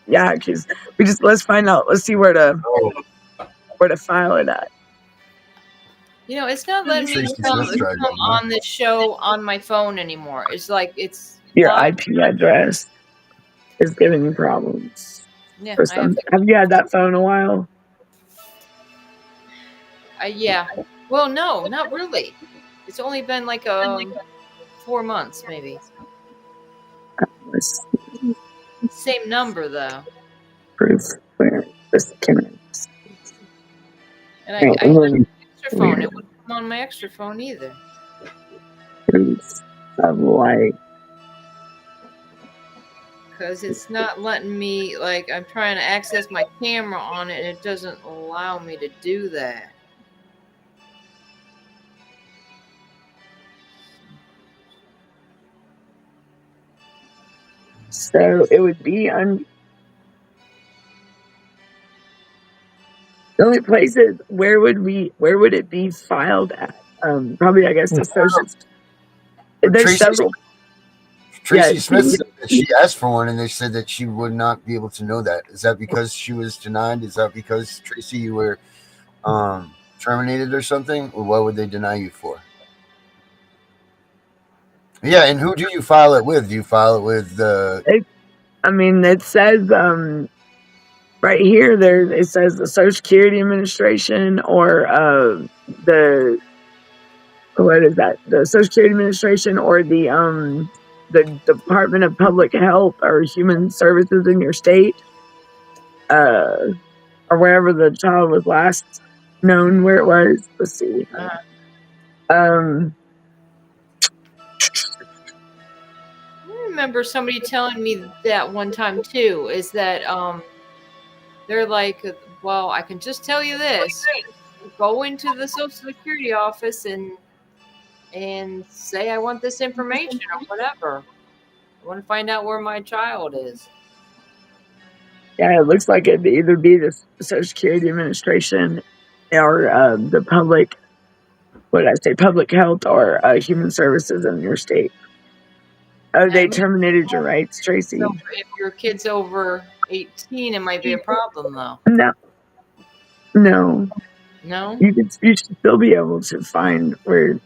Yeah, because let's find out. Let's see where to file it at. It's not letting me Tracy come Smith tried that, huh? on this show on my phone anymore. It's like it's Your locked. IP address is giving you problems Yeah, or I have something. Have you had that phone a while? yeah. Well, no, not really. It's only been like 4 months, maybe. Let's Same number though, proof where this can. and I Right, have and an then extra phone. It wouldn't come on my extra phone either. proof of like Because it's not letting me, like, I'm trying to access my camera on it and it doesn't allow me to do that. so it would be the only places where would it be filed at? Probably I guess the social. But There's several. Yeah, Tracy Smith said that she asked for one, and they said that she would not be able to know that. Is that because she was denied? Is that because Tracy you were terminated or something? Or what would they deny you for? Yeah, and who do you file it with? Do you file it with the? I mean, it says right here. It says the Social Security Administration or the what is that? The Social Security Administration or the Department of Public Health or Human Services in your state, or wherever the child was last known where it was. Let's see. Um, I remember somebody telling me that one time too, is that they're like, well, I can just tell you this. Go into the Social Security office and say I want this information or whatever. I want to find out where my child is. yeah, it looks like it'd either be the Social Security Administration or the public. What did I say? Public Health or Human Services in your state. Oh, they terminated your rights, Tracy. So if your kid's over 18, it might be a problem though. No. No? You should still be able to find where.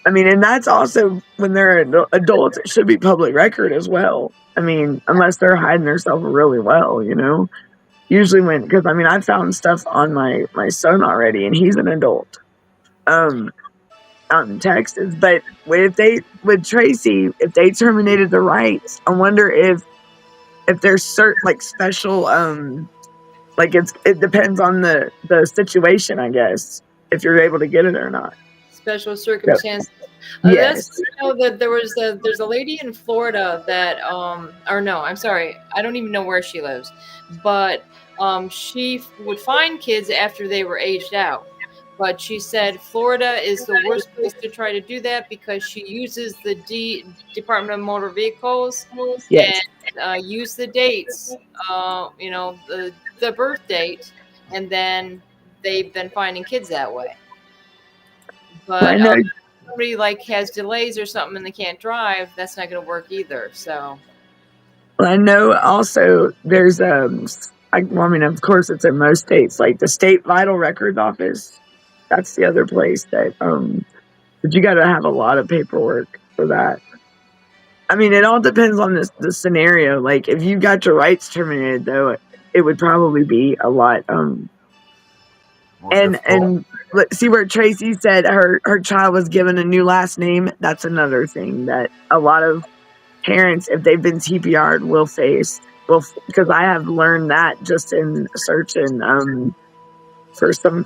I mean, and that's also when they're adults. It should be public record as well. I mean, unless they're hiding themselves really well, Usually because I mean, I found stuff on my son already, and he's an adult. Out in Texas, but with Tracy, if they terminated the rights, I wonder if there's certain like special like it depends on the situation, I guess, if you're able to get it or not. Special circumstances. Yes. That there's a lady in Florida that or no, I'm sorry, I don't even know where she lives, but she would find kids after they were aged out. But she said Florida is the worst place to try to do that because she uses the Department of Motor Vehicles Yes. and use the dates, the birth date, and then they've been finding kids that way. But I know. Somebody like has delays or something and they can't drive, that's not going to work either. So Well, I know also there's well, I mean, of course, it's in most states, like the state vital records office. That's the other place that but you got to have a lot of paperwork for that. I mean, it all depends on the scenario. Like, if you got your rights terminated, though, it would probably be a lot. More difficult. And let's see where Tracy said her child was given a new last name. That's another thing that a lot of parents, if they've been TPR'd, will face. Well, because I have learned that just in searching for some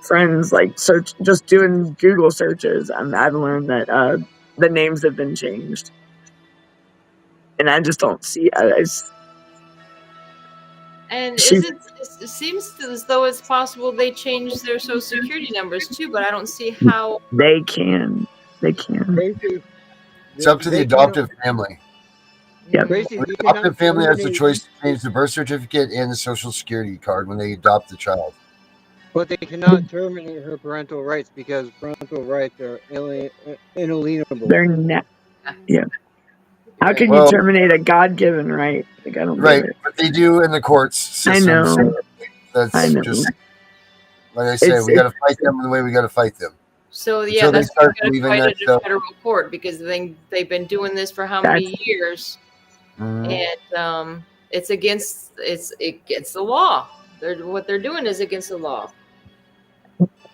friends, like just doing Google searches. I've learned that the names have been changed, and I just don't see. And She, it seems as though it's possible they change their social security numbers too, but I don't see how. they can. Tracy, It's up to the they adoptive family. Yep. Tracy, The you cannot adoptive family has the terminate- choice to change the birth certificate and the social security card when they adopt the child. But they cannot terminate her parental rights because parental rights are inalienable. They're not. Yeah. How can Well- you terminate a God-given right? Like, I don't Right, get it. but they do in the courts I system. know. So that's I know. just like I said. We got to fight them the way we got to fight them. So yeah, Until they that's why start we gotta believing fight that it in stuff. federal court because they've been doing this for how many years, Mhm. and it's against the law. What they're doing is against the law.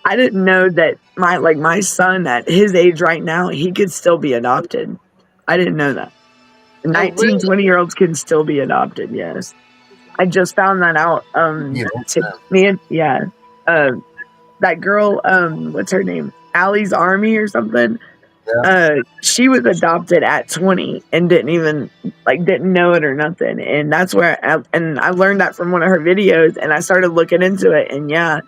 I didn't know that my son at his age right now, he could still be adopted. I didn't know that. 19, really? 20-year-olds can still be adopted, yes. I just found that out. That girl, what's her name? Allie's Army or something. Yeah. She was adopted at 20 and didn't know it or nothing. And that's where I learned that from one of her videos, and I started looking into it, and yeah,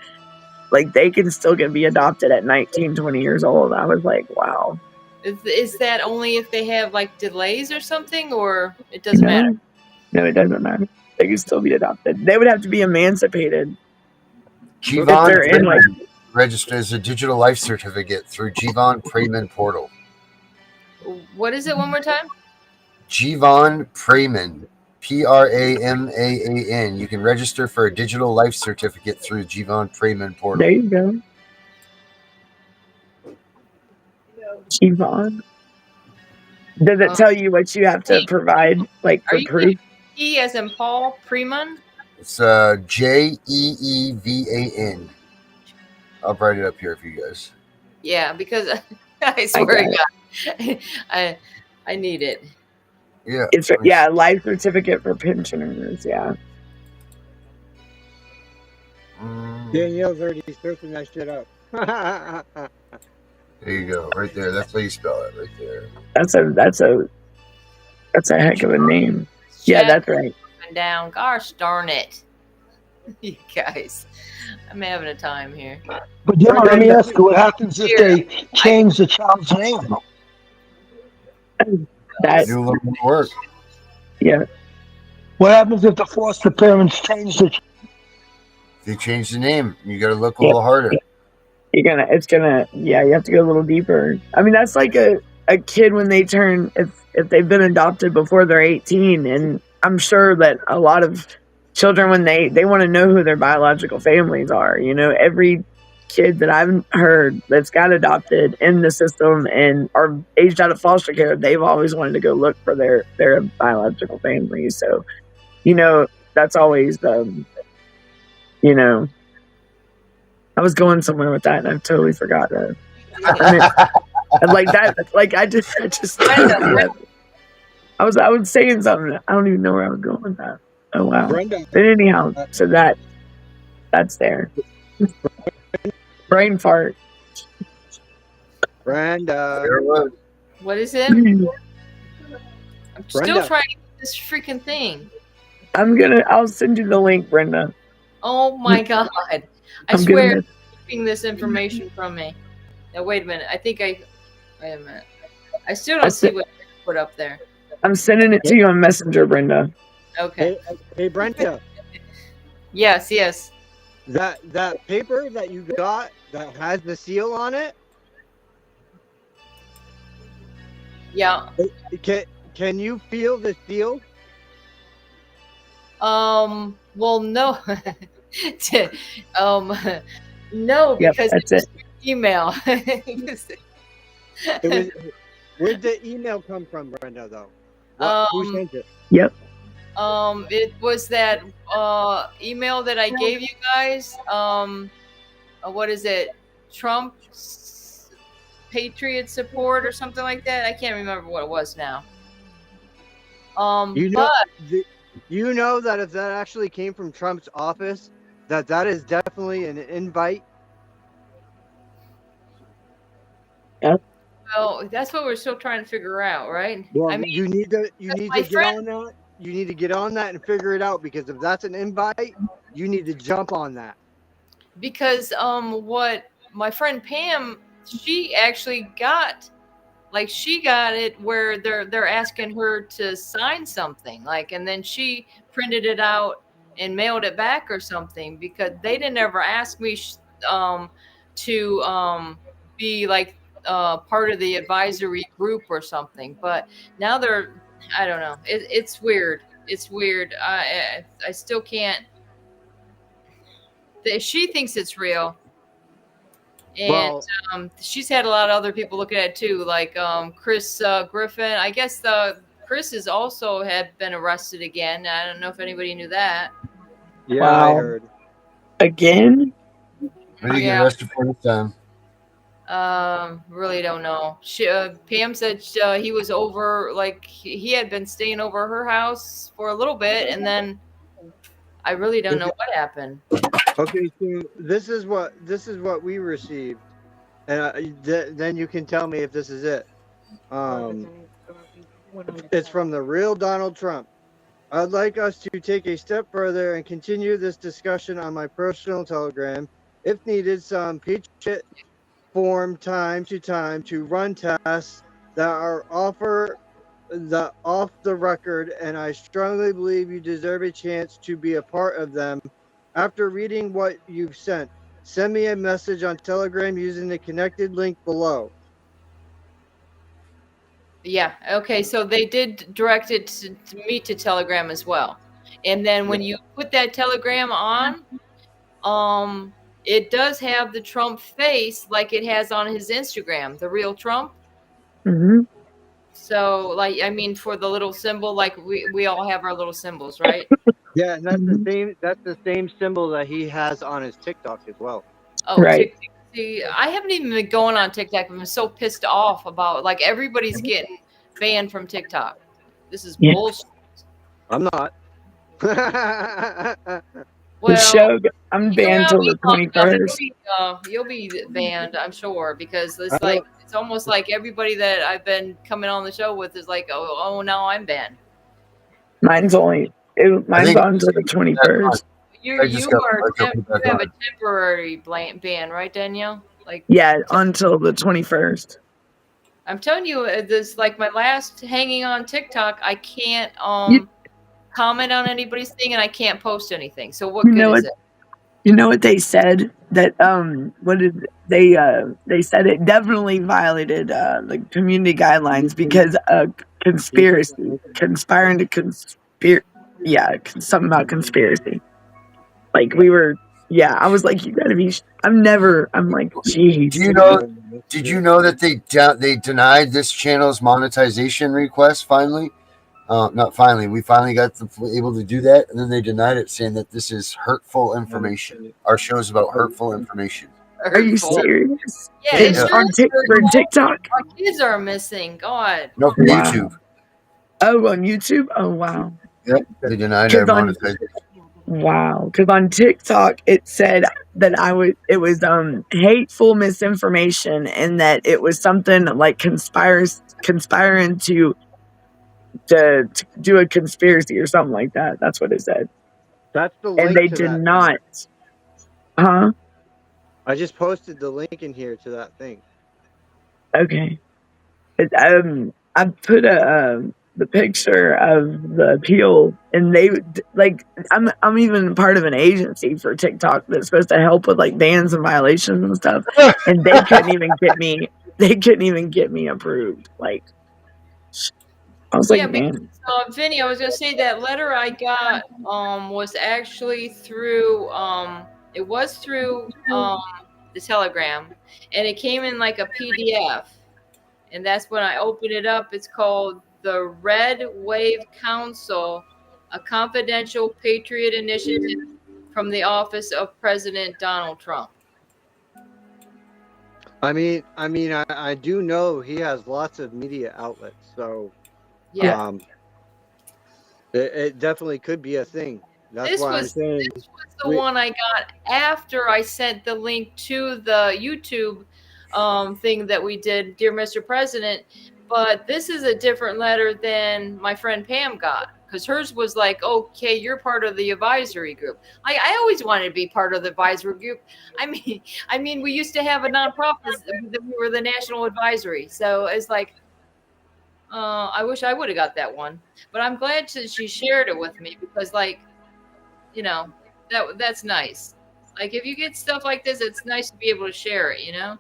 like they can still be adopted at 19, 20 years old. I was like, wow. Is that only if they have like delays or something, or it doesn't matter? No, it doesn't matter. They can still be adopted. They would have to be emancipated. Jevon they're in, like- Freeman registered as a digital life certificate through Jevon Freeman portal. What is it? One more time. Jevon Freeman, Pramaan. You can register for a digital life certificate through Jevon Freeman portal. There you go. Jevon. Does it tell you what you have to provide, like, for proof? P as in Paul Freeman? It's Jeevan. I'll write it up here for you guys. Yeah, because I swear to God, I need it. Yeah. It's life certificate for pensioners. Yeah. Danielle's already searching that shit up. There you go, right there. That's how you spell it, right there. That's a heck of a name. Yeah, that's right. Down. Gosh darn it, you guys! I'm having a time here. But yeah, let me ask you, what happens if they change the child's name? That do a little more work. Yeah. What happens if the foster parents change the? They change the name. You got to look a little harder. You have to go a little deeper. I mean, that's like a kid when they turn, if they've been adopted before they're 18, and I'm sure that a lot of children, when they want to know who their biological families are, every kid that I've heard that's got adopted in the system and are aged out of foster care, they've always wanted to go look for their biological families. So, that's always, I was going somewhere with that and I've totally forgot that. I was saying something. I don't even know where I was going with that. Oh wow. Brenda. But anyhow, so that's there. Brain fart. Brenda. What is it? Brenda. I'm still trying to get this freaking thing. I'll send you the link, Brenda. Oh my God. I swear you're keeping this information from me. Now wait a minute. Wait a minute. I still don't see what you put up there. I'm sending it to you on Messenger, Brenda. Okay. Hey Brenda. Yes. That paper that you got that has the seal on it. Yeah. Can you feel the seal? Well, no. um, no, Yep, because it that's was it. through email. It was. Where'd the email come from, Brenda? Though, who um, sent it? Yep. it was that email that I gave you guys. What is it? Trump's Patriot support or something like that. I can't remember what it was now. You But know, you know that if that actually came from Trump's office, that is definitely an invite. Yep. well, that's what we're still trying to figure out, right? Well, I mean, you need to my get friend, on that. You need to get on that and figure it out, because if that's an invite, you need to jump on that. because what my friend Pam, she actually got, like, she got it where they're asking her to sign something, like, and then she printed it out and mailed it back or something, because they didn't ever ask me to be like part of the advisory group or something. But now they're, I don't know, it's weird. It's weird. I still can't. She thinks it's real, and Well, she's had a lot of other people look at it too, like Chris Griffin. I guess Chris has also had been arrested again. I don't know if anybody knew that. yeah, I Wow. heard. Again? What did he get Yeah. arrested for this time? Really don't know. Pam said he was over, like he had been staying over her house for a little bit, and then I really don't know what happened. Okay, so this is what we received, and then you can tell me if this is it. It's from the real Donald Trump. I'd like us to take a step further and continue this discussion on my personal Telegram. If needed, some Patriot form time to run tests that are off the record, and I strongly believe you deserve a chance to be a part of them. After reading what you've sent, send me a message on Telegram using the connected link below. Yeah. Okay. So they did direct it to me to Telegram as well, and then when you put that Telegram on, it does have the Trump face like it has on his Instagram, the real Trump. Mm-hmm. So, like, I mean, for the little symbol, like we all have our little symbols, right? Yeah, and that's Mm-hmm. the same symbol that he has on his TikTok as well. Oh, Right. TikTok. See, I haven't even been going on TikTok. I'm so pissed off about, like, everybody's getting banned from TikTok. This is Yeah. bullshit. I'm not. The Well, show, I'm hang banned around till me the long enough, 21st. you'll be banned, I'm sure, because I it's like, don't. it's almost like everybody that I've been coming on the show with is like, oh, now I'm banned. Mine's I mine's think on till the 21st. You I just got you back have a on. temporary ban, right, Danielle? Like, Yeah, until the 21st. I'm telling you, this, like, my last hanging on TikTok, I can't You, comment on anybody's thing, and I can't post anything. So what you good know is what? it? You know what they said? That what did they said it definitely violated the community guidelines because conspiring to conspire. Yeah, something about conspiracy. Like we were. Yeah, I was like, you gotta be. I'm like, Do jeez. you know? Did you know that they denied this channel's monetization request finally? Not finally. We finally got able to do that, and then they denied it, saying that this is hurtful information. Our show's about hurtful information. Are you Hurtful. serious? Yeah, it It's sure is for hurtful. TikTok. Our kids are missing. God. No, for Wow. YouTube. Oh, on YouTube. Oh, wow. Yep, they denied our monetization. Wow, because on TikTok it said that it was hateful misinformation and that it was something like conspiring to do a conspiracy or something like that. That's what it said. That's the And link they to did that not. thing. Huh? I just posted the link in here to that thing. Okay. I put the picture of the appeal, and they like I'm even part of an agency for TikTok that's supposed to help with like bans and violations and stuff, and they couldn't even get me. They couldn't even get me approved. Like, I was Yeah, like, man, Vinny, I was gonna say that letter I got was actually through it was through the Telegram, and it came in like a PDF, and that's when I opened it up. It's called the Red Wave Council, a confidential patriot initiative from the office of President Donald Trump. I do know he has lots of media outlets, so Yeah. it definitely could be a thing. That's This why I'm was saying the one I got after I sent the link to the YouTube thing that we did, Dear Mr. President. But this is a different letter than my friend Pam got, because hers was like, okay, you're part of the advisory group. I always wanted to be part of the advisory group. I mean, we used to have a nonprofit that we were the national advisory. So it's like, I wish I would have got that one. But I'm glad she shared it with me, because like, you know, that's nice. Like if you get stuff like this, it's nice to be able to share it,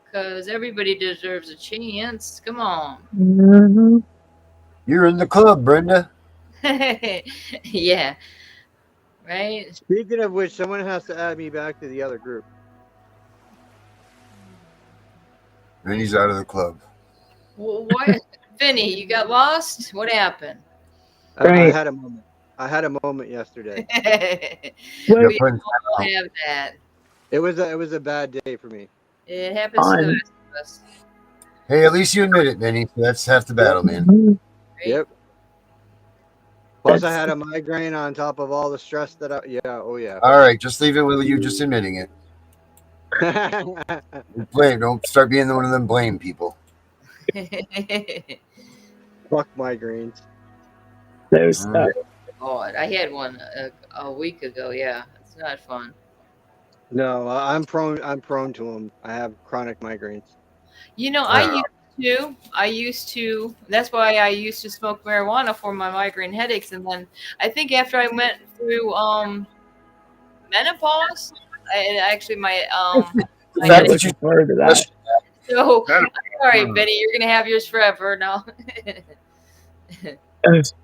because everybody deserves a chance. Come on. mhm. You're in the club, Brenda. Yeah, right. speaking of which, someone has to add me back to the other group. And he's out of the club. Well, what, Vinny? You got lost? What happened? I Right. had a moment. I had a moment yesterday. What We all have that. It was a bad day for me. It happens to the on? rest of us. Hey, at least you admit it, Benny. That's half the battle, man. Mhm. Right? Yep. Plus, I That's had a migraine on top of all the stress that I. Yeah. Oh yeah. All right, just leave it with you just admitting it. Blame. Don't start being one of them blame people. Fuck migraines. those God, I had one a week ago. Yeah, it's not fun. No, I'm prone to them. I have chronic migraines. I used to. That's why I used to smoke marijuana for my migraine headaches, and then I think after I went through menopause, actually my The I'm fact not that you looking forward to that. so all right, Betty, you're gonna have yours forever now. I was,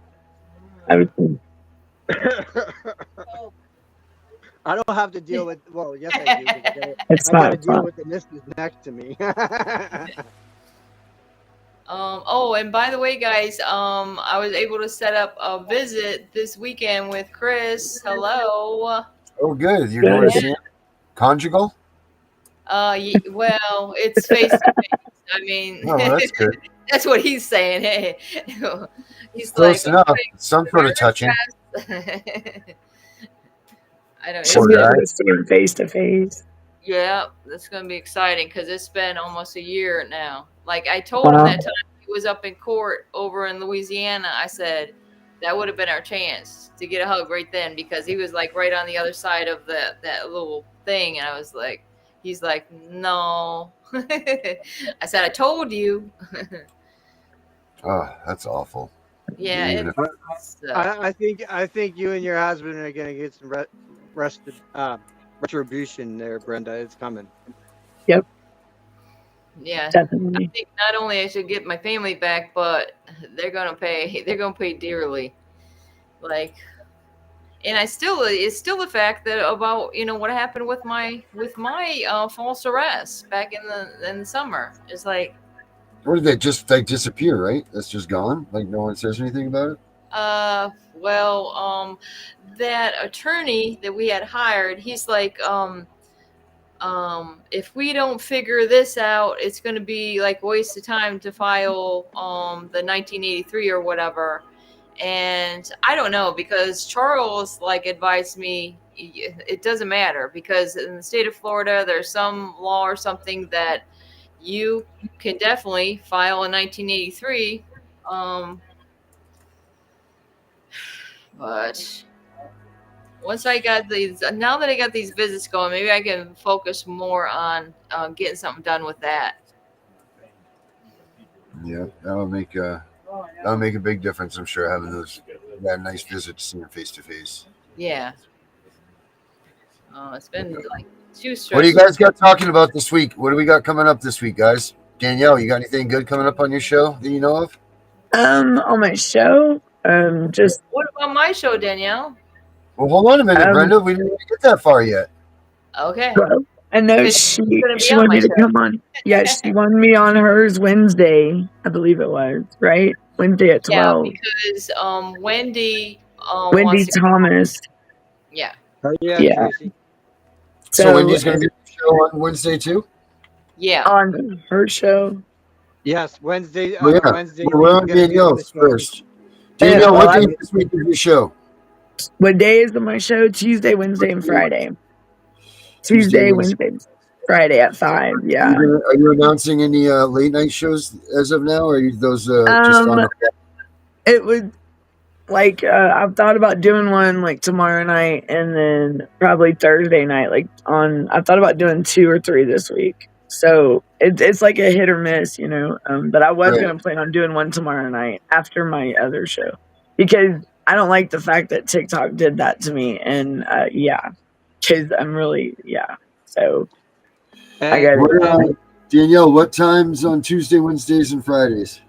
I don't have to deal with. Well, yes, I do. 'Cause it's I got to not deal fun. with the missus next to me. Oh, and by the way, guys, I was able to set up a visit this weekend with Chris. Hello. Oh, good. You're going to see him? Conjugal? Well, it's face to face. I mean, Oh, that's good. that's what he's saying. Hey, he's Close like, enough. Some sort of touching. I don't. Should Poor be It's able guy. to see him face to face. Yeah, that's gonna be exciting because it's been almost a year now. Like I told him Wow. that time he was up in court over in Louisiana, I said that would have been our chance to get a hug right then, because he was like right on the other side of that little thing, and I was like, he's like, no. I said, I told you. Oh, that's awful. Yeah, Even if- it's, I think you and your husband are gonna get some retribution there, Brenda. It's coming. Yep, yeah. I definitely. think not only I should get my family back, but they're gonna pay. They're gonna pay dearly. Like, and it's still the fact that about what happened with my false arrest back in the summer. It's like, Or did they just disappear, right? That's just gone? Like no one says anything about it? well, that attorney that we had hired, he's like, if we don't figure this out, it's going to be like a waste of time to file the 1983 or whatever. And I don't know, because Charles like advised me it doesn't matter, because in the state of Florida there's some law or something that you can definitely file in 1983. But once I got now that I got these visits going, maybe I can focus more on getting something done with that. Yeah, that'll make a big difference, I'm sure, having that nice visit to see him face to face. Yeah. It's been like too stressful. What do you guys got talking about this week? What do we got coming up this week, guys? Danielle, you got anything good coming up on your show that you know of? On my show, just What about my show, Danielle? Well, hold on a minute, um, Brenda. We didn't even get that far yet. Okay. well, I know Because she's gonna be she on wanted my me to show. come on. Yeah, she wanted me on hers Wednesday, I believe it was, right? Wednesday at Yeah, 12. because Wendy Wendy wants to. Thomas. Yeah. Oh yeah, Yeah. Tracy. So So Wendy's going to be on the show on Wednesday too. Yeah. on her show. Yes, Wednesday. Well, On yeah. Wednesday, Well, we're she's on gonna be on the Danielle's show. first. Danielle, Well, what day this week is your show? what day is my show? Tuesday, Wednesday, and Friday. Tuesday, Wednesday, Friday at 5. Yeah. Are you announcing any late night shows as of now, or are those just on the? It would like I've thought about doing one like tomorrow night and then probably Thursday night. I've thought about doing 2 or 3 this week. So it's like a hit or miss, you know. But I was gonna plan on doing one tomorrow night after my other show because I don't like the fact that TikTok did that to me, and because I'm really So I got it. Danielle, what times on Tuesday, Wednesdays, and Fridays?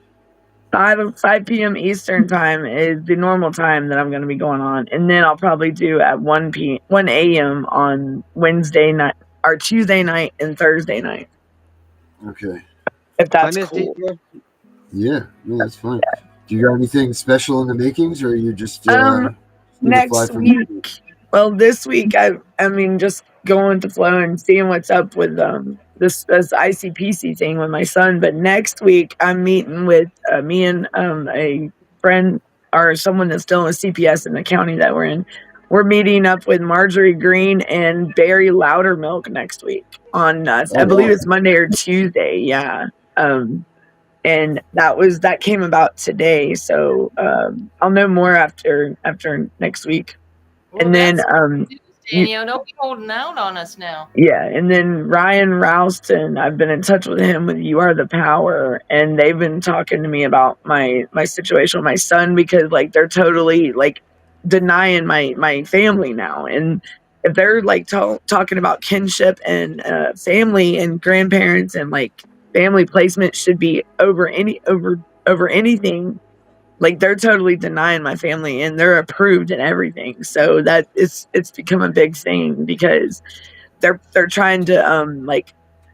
5 p.m. Eastern time is the normal time that I'm going to be going on, and then I'll probably do at 1 a.m. on Wednesday night or Tuesday night and Thursday night. Okay. If that's cool. Yeah, that's fine. Do you got anything special in the makings, or are you just next week? Well, this week I mean just going with the flow and seeing what's up with this ICPC thing with my son. But next week I'm meeting with me and a friend or someone that's still in CPS in the county that we're in. We're meeting up with Marjorie Green and Barry Loudermilk next week on I believe it's Monday or Tuesday. Yeah. And that came about today. So I'll know more after next week. Well, and then Danielle, don't be holding out on us now. Yeah, and then Ryan Ralston, I've been in touch with him with You Are the Power, and they've been talking to me about my situation with my son because like they're totally like denying my family now. And if they're like talking about kinship and family and grandparents and like family placement should be over anything, like they're totally denying my family and they're approved and everything. So that it's become a big thing because they're trying to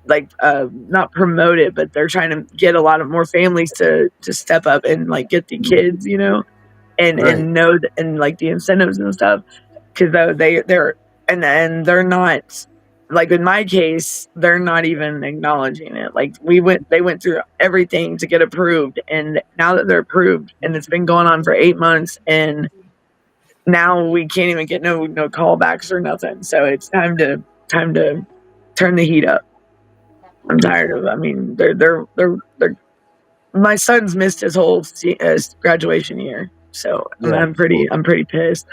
not promote it, but they're trying to get a lot of more families to step up and like get the kids, you know, and know and like the incentives and stuff. Cause they're not like in my case, they're not even acknowledging it. Like they went through everything to get approved, and now that they're approved, and it's been going on for 8 months, and now we can't even get no callbacks or nothing. So it's time to turn the heat up. I'm tired of. I mean, they're my son's missed his whole graduation year, so I'm pretty pissed.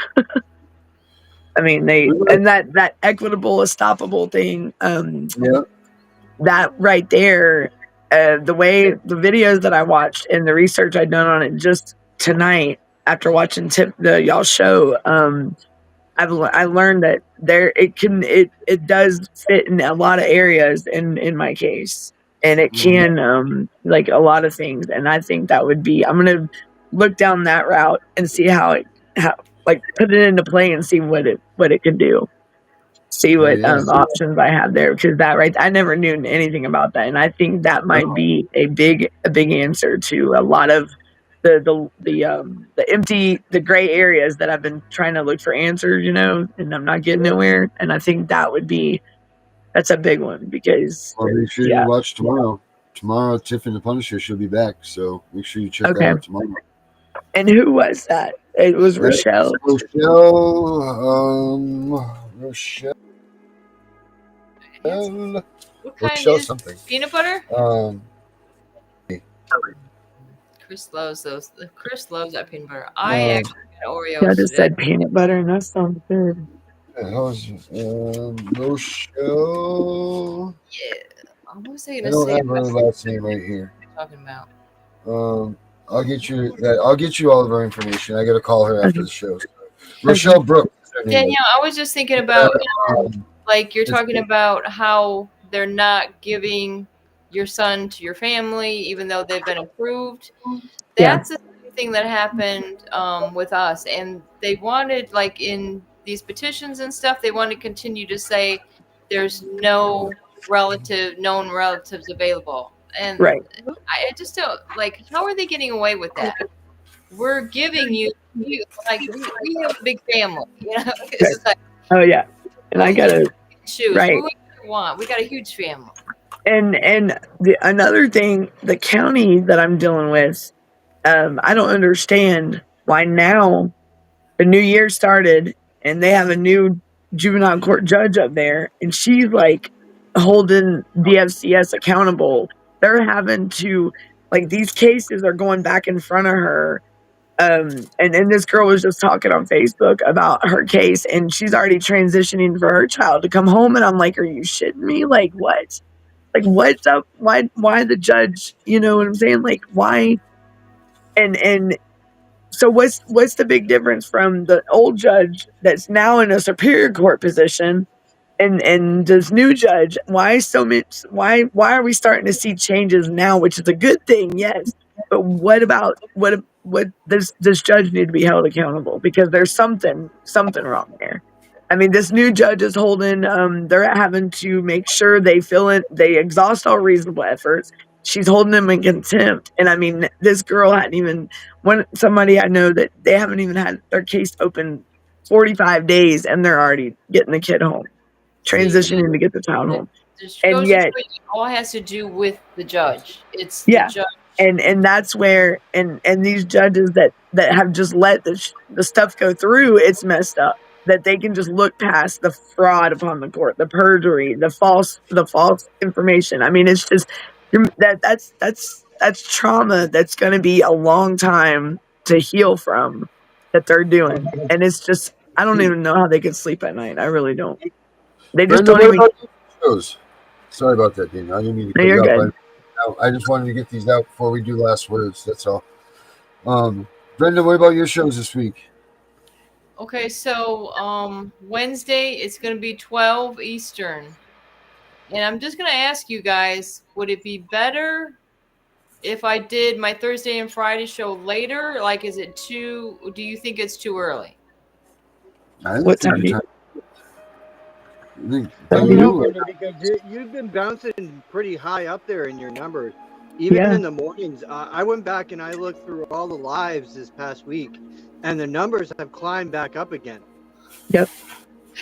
I mean, that equitable, estoppable thing, that right there, the videos that I watched and the research I'd done on it just tonight after watching y'all show, I learned that it does fit in a lot of areas in my case, and it can like a lot of things, and I think that would be I'm gonna look down that route and see how like put it into play and see what it can do. See what options I have there, because I never knew anything about that, and I think that might be a big answer to a lot of the gray areas that I've been trying to look for answers, you know, and I'm not getting nowhere. And I think that's a big one because make sure you watch tomorrow. Tomorrow, Tiffany the Punisher should be back, so make sure you check that out tomorrow. And who was that? It was Rochelle. Rochelle. What kind is something? Peanut butter? Chris loves those. Chris loves that peanut butter. I actually got Oreos. I just said peanut butter, and that sounds good. Rochelle. Yeah, I was saying. I don't have her last name right here. What are you talking about? I'll get you all of her information. I got to call her after the show. So. Rochelle Brooks. Danielle, I was just thinking about like you're talking about how they're not giving your son to your family even though they've been approved. That's thing that happened with us, and they wanted, like, in these petitions and stuff, they want to continue to say there's no known relatives available, and Right. I just don't like. How are they getting away with that? We're giving you, like, we have a big family, you know. Right. It's like, Oh yeah. And I we gotta choose right. who we want. We got a huge family. And another thing, the county that I'm dealing with, I don't understand why now the new year started and they have a new juvenile court judge up there, and she's like holding DFCS accountable. They're having to, like, these cases are going back in front of her. And this girl was just talking on Facebook about her case, and she's already transitioning for her child to come home. And I'm like, are you shitting me? Like, what? Like, what's up? Why the judge? You know what I'm saying? Like, why? And so what's the big difference from the old judge that's now in a superior court position and this new judge? Why so much? Why are we starting to see changes now, which is a good thing, yes. But what about what this judge need to be held accountable, because there's something wrong there. I mean, this new judge is holding, they're having to make sure they exhaust all reasonable efforts. She's holding them in contempt. And I mean, this girl hadn't even, somebody I know that they haven't even had their case open 45 days and they're already getting the kid home, transitioning to get the child home. Just And goes to yet, show you, all has to do with the judge. It's the yeah. judge. And that's where, and these judges that have just let the stuff go through, it's messed up. That they can just look past the fraud upon the court, the perjury, the false information. I mean, it's just that's trauma that's going to be a long time to heal from, that they're doing. And it's just, I don't even know how they can sleep at night. I really don't. They just Brenda, don't what even. about your shows? Sorry about that, Daniel. I didn't mean to No, cut you're you good. off. I just wanted to get these out before we do last words. That's all. Brenda, what about your shows this week? Okay, so Wednesday it's going to be 12 Eastern. And I'm just going to ask you guys, would it be better if I did my Thursday and Friday show later? Like, is it do you think it's too early? I What think time do you? I don't know, you? Brenda, because you've been bouncing pretty high up there in your numbers, even Yeah. in the mornings. I went back and I looked through all the lives this past week, and the numbers have climbed back up again. Yep.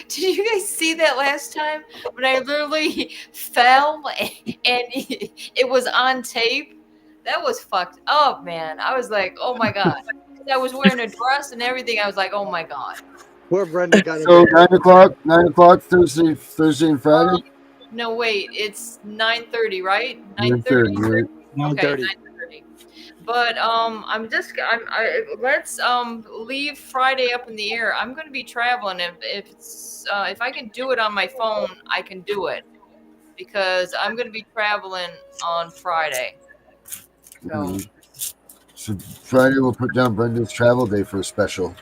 Did you guys see that last time when I literally fell and it was on tape? That was fucked up, man. I was like, oh my God. I was wearing a dress and everything. I was like, oh my God. Poor Brenda got So into 9 o'clock Thursday and Friday. No, wait, it's 9:30, right? 9:30. 9:30. Right? Okay, 9:30. 9:30. But let's leave Friday up in the air. I'm going to be traveling. If I can do it on my phone, I can do it, because I'm going to be traveling on Friday. So So Friday we'll put down Brenda's travel day for a special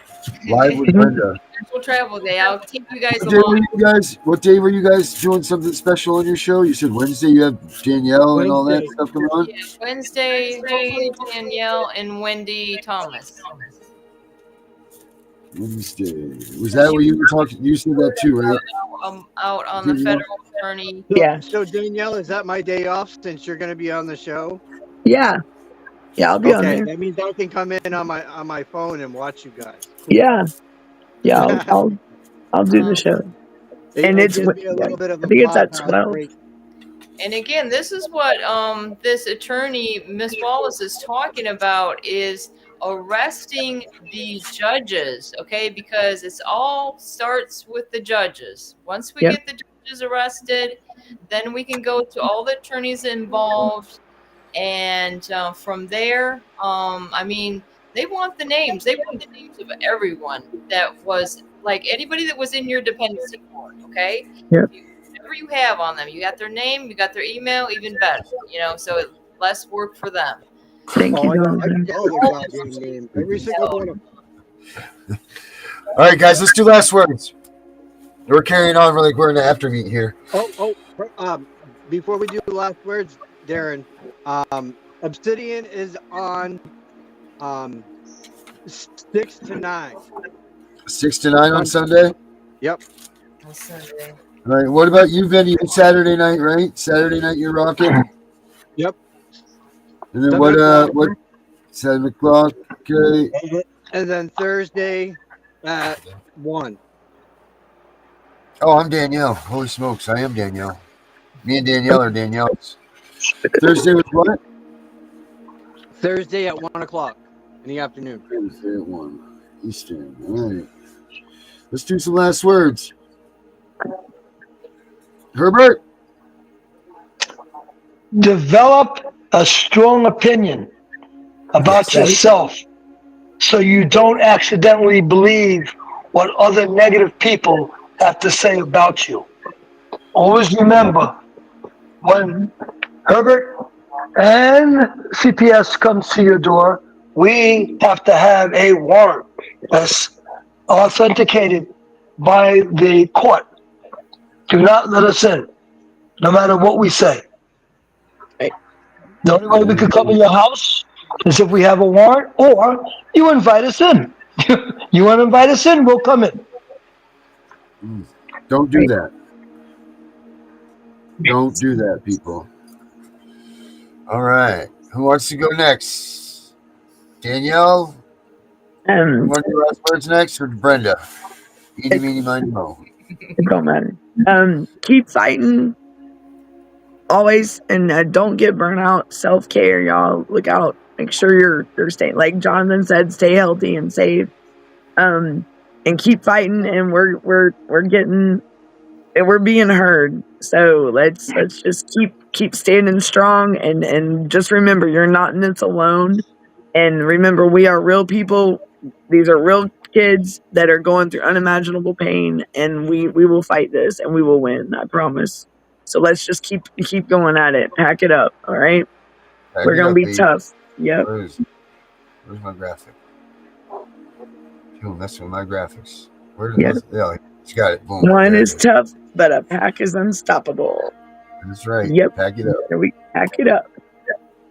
live with Brenda. Virtual travel day. I'll take you guys What day, along. what day were you guys doing something special on your show? You said Wednesday you have Danielle and all that Wednesday. stuff going on? Yeah, Wednesday, hopefully Danielle and Wendy Thomas. Wednesday. Was that what you were talking? You said that too, right? Out on the federal attorney. Yeah. So Danielle, is that my day off since you're going to be on the show? Yeah. Yeah, I'll be on Okay, there. that means I can come in on my phone and watch you guys. Cool. Yeah. Yeah, I'll do the show. And It it's, gives me a little bit of I a think it's at podcast 12. break. And again, this is what this attorney, Miss Wallace, is talking about, is arresting the judges, okay? Because it's all starts with the judges. Once we get the judges arrested, then we can go to all the attorneys involved. And from there, I mean, they want the names. They want the names of everyone that was, like, anybody that was in your dependency court, okay? Yep. Whatever you have on them, you got their name, you got their email, even better, you know, so it less work for them. Thank you, I got Jonathan. all the goddamn names. Every single one of them. All right, guys, let's do last words. We're carrying on like we're in the after meet here. Before we do the last words, Darren, Obsidian is on 6 to 9. 6 to 9 on Sunday? Yep. On Sunday. All right. What about you, Vinny? You Saturday night, right? Saturday night you're rocking? Yep. And then 7 o'clock. what 7 o'clock? Okay. And then Thursday at 1. Oh, I'm Danielle. Holy smokes, I am Danielle. Me and Danielle are Danielle's. Thursday was what? Thursday at 1 o'clock in the afternoon. Thursday at 1 Eastern. All right. Let's do some last words. Herbert? Develop a strong opinion about yourself so you don't accidentally believe what other negative people have to say about you. Always remember, when Herbert and CPS comes to your door, we have to have a warrant that's authenticated by the court. Do not let us in, no matter what we say. The only way we could come in your house is if we have a warrant, or you invite us in. You want to invite us in, we'll come in. Don't do that. Don't do that, people. All right. Who wants to go next? Danielle? You want to do last words next, or Brenda? Eeny, meeny, miny, mo. It don't matter. Keep fighting always, and don't get burnt out. Self-care, y'all. Look out. Make sure you're staying, like Jonathan said, stay healthy and safe. And keep fighting, and we're getting, and we're being heard. So let's just keep standing strong, and just remember, you're not in this alone. And remember, we are real people. These are real kids that are going through unimaginable pain, and we will fight this, and we will win. I promise. So let's just keep going at it. Pack it up, all right? We're gonna be tough. Yep. Where's my graphic? People messing with my graphics. Where did yeah, it's got it. Boom. One is tough, but a pack is unstoppable. That's right. Yep. Pack it up. We pack it up.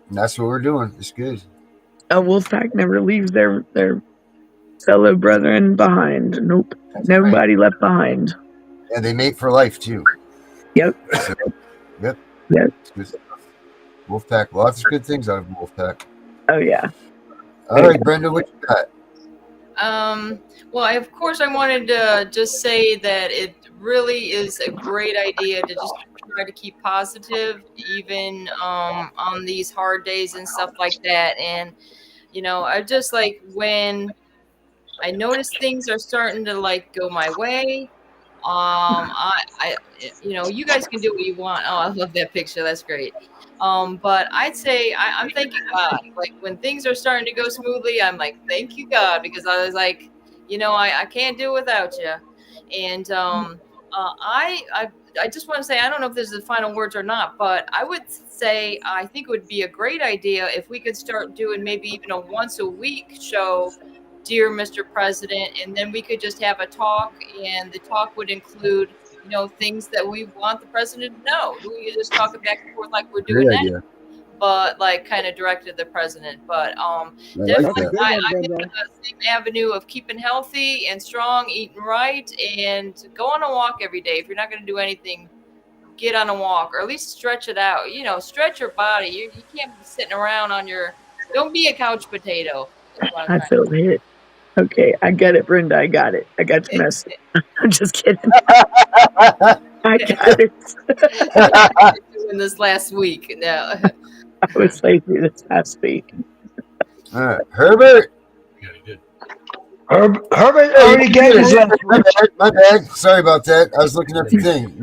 And that's what we're doing. It's good. A wolf pack never leaves their fellow brethren behind. Nope. That's Nobody left behind. And they mate for life too. Yep. So, yep. Yep. It's good stuff. Wolfpack. Lots of good things out of Wolfpack. Oh yeah. All right, Brenda, what you got? Well, of course, I wanted to just say that it really is a great idea to just try to keep positive, even on these hard days and stuff like that. And I just like when I notice things are starting to like go my way. I you guys can do what you want. Oh, I love that picture. That's great. But I'd say I'm thanking God. Like when things are starting to go smoothly, I'm like, thank you, God, because I was like, I can't do it without you. And I just want to say, I don't know if this is the final words or not, but I would say I think it would be a great idea if we could start doing maybe even a once a week show, Dear Mr. President, and then we could just have a talk, and the talk would include things that we want the president to know. We could just talk it back and forth like we're doing now, but like kind of directed at the president. But definitely I'm in the same avenue of keeping healthy and strong, eating right, and go on a walk every day. If you're not going to do anything, get on a walk, or at least stretch it out. Stretch your body. You can't be sitting around on your. Don't be a couch potato. I feel hit. Okay, I got it, Brenda. I got it. I got your message. I'm just kidding. I got it. Doing this last week. No. I was lazy this past week. All right, Herbert. Herbert already gave his last words. My bad. Sorry about that. I was looking at the thing.